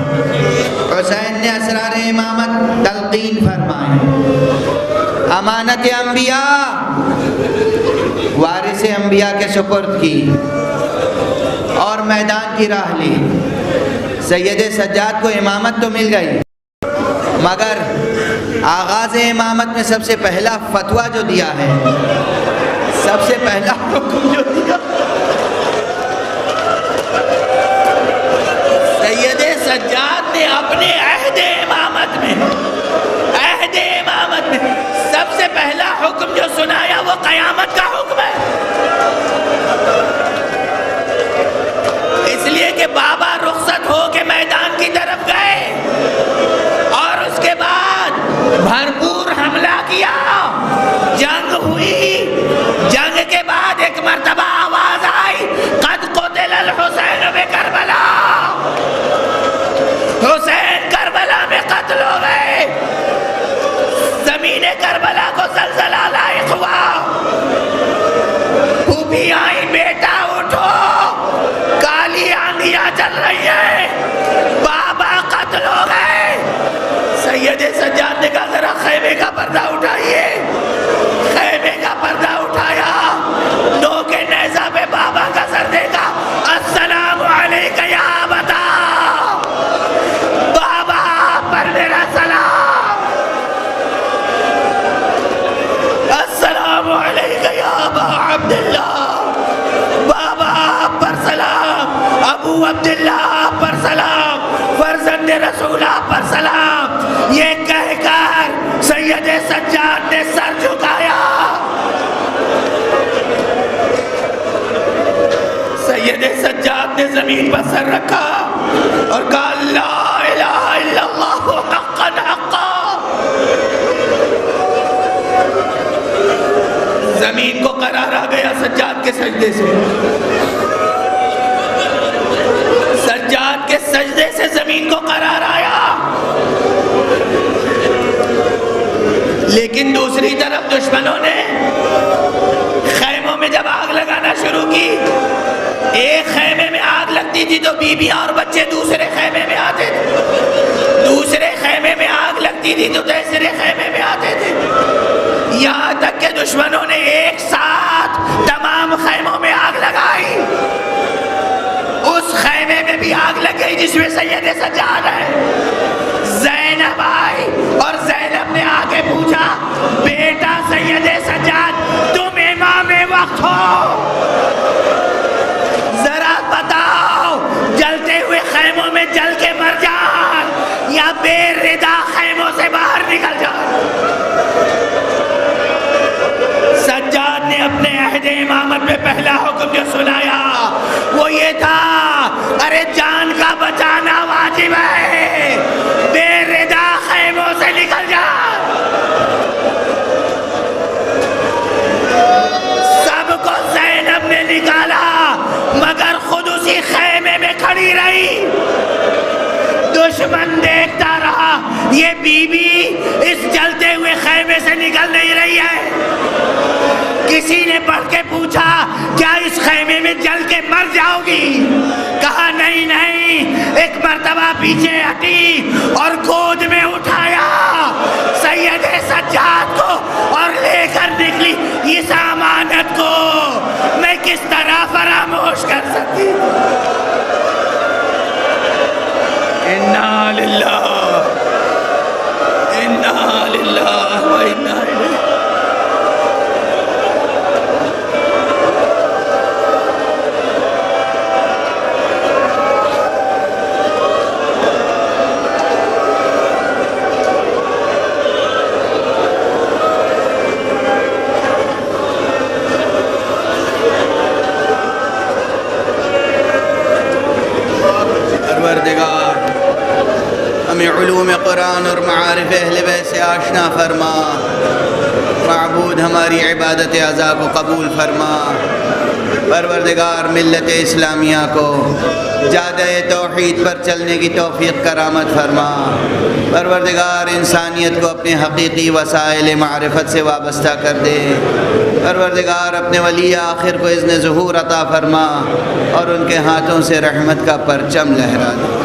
حسین نے اسرار امامت تلقین فرمائے، امانت انبیاء وارث انبیاء کے سپرد کی اور میدان کی راہ لی۔ سید سجاد کو امامت تو مل گئی، مگر آغاز امامت میں سب سے پہلا فتویٰ جو دیا ہے، سب سے پہلا حکم جو دیا، سید سجاد نے اپنے عہد امامت میں سب سے پہلا حکم جو سنایا وہ قیامت کا حکم ہے۔ اس لیے کہ بابا رخصت ہو کے میدان کی طرف گئے اور اس کے بعد بھرپور حملہ کیا، جنگ ہوئی، جنگ کے بعد ایک مرتبہ آواز آئی، قد قتل الحسین بکربلا، حسین کربلا میں قتل ہو گئے۔ زمین کربلا کو زلزلہ لاحق ہوا، پھوپھی آئی، بیٹا اٹھو، کالی آندھیاں چل رہی ہیں، بابا قتل ہو گئے۔ سید سجاد نے کہا ذرا خیمے کا پردہ اٹھائیے، خیمے کا پردہ اٹھایا، نو کے نیزہ پہ بابا کا سر دیکھا، السلام علیکہ یا ابتا، بابا پر میرا سلام، السلام علیکہ یا ابا عبداللہ، بابا پر سلام، ابو عبداللہ پر سلام، فرزند رسول پر سلام۔ یہ کہہ کر سید سجاد نے سر جھکایا، سید سجاد نے زمین پر سر رکھا اور کہا لا الہ الا اللہ حقا حقا۔ زمین کو قرار آ گیا سجاد کے سجدے سے، سجاد کے سجدے سے زمین کو قرار آیا۔ لیکن دوسری طرف دشمنوں نے خیموں میں جب آگ لگانا شروع کی، ایک خیمے میں آگ لگتی تھی تو بیویاں اور بچے دوسرے خیمے میں آتے تھے، دوسرے خیمے میں آگ لگتی تھی تو تیسرے خیمے میں آتے تھے، یہاں تک کہ دشمنوں نے ایک ساتھ تمام خیموں میں آگ لگائی۔ اس خیمے میں بھی آگ لگ گئی جس میں سید سجاد ہے۔ زینب آئی اور زینب نے آگے پوچھا، بیٹا سید سجاد تم امام وقت ہو، ذرا بتاؤ جلتے ہوئے خیموں میں جل کے مر جان یا بے ردا خیموں سے باہر نکل جان۔ سجاد نے اپنے عہد امامت میں پہلا حکم جو سنایا وہ یہ تھا، ارے جان کا بچانا واجب ہے، بے ردا خیموں سے نکل جا۔ سب کو زینب نے نکالا مگر خود اسی خیمے میں کھڑی رہی، دشمن دیکھتا رہا، یہ بی بی اس جلتے ہوئے خیمے سے نکل نہیں رہی ہے۔ کسی نے پڑھ کے پوچھا کیا اس خیمے میں جل کے مر جاؤ گی؟ کہا نہیں نہیں، ایک مرتبہ پیچھے ہٹی اور گود میں اٹھایا سید سجاد کو اور لے کر نکلی۔ اس امانت کو میں کس طرح فراموش کر سکتی ہوں؟ انا للہ انا للہ و انا الیہ۔ ہمیں علوم قرآن اور معارف اہل بیت سے آشنا فرما، معبود ہماری عبادت اعضاء کو قبول فرما، پروردگار ملت اسلامیہ کو جادہ توحید پر چلنے کی توفیق کرامت فرما۔ پروردگار انسانیت کو اپنے حقیقی وسائل معرفت سے وابستہ کر دے۔ پروردگار اپنے ولی آخر کو اذن ظہور عطا فرما اور ان کے ہاتھوں سے رحمت کا پرچم لہرا دے۔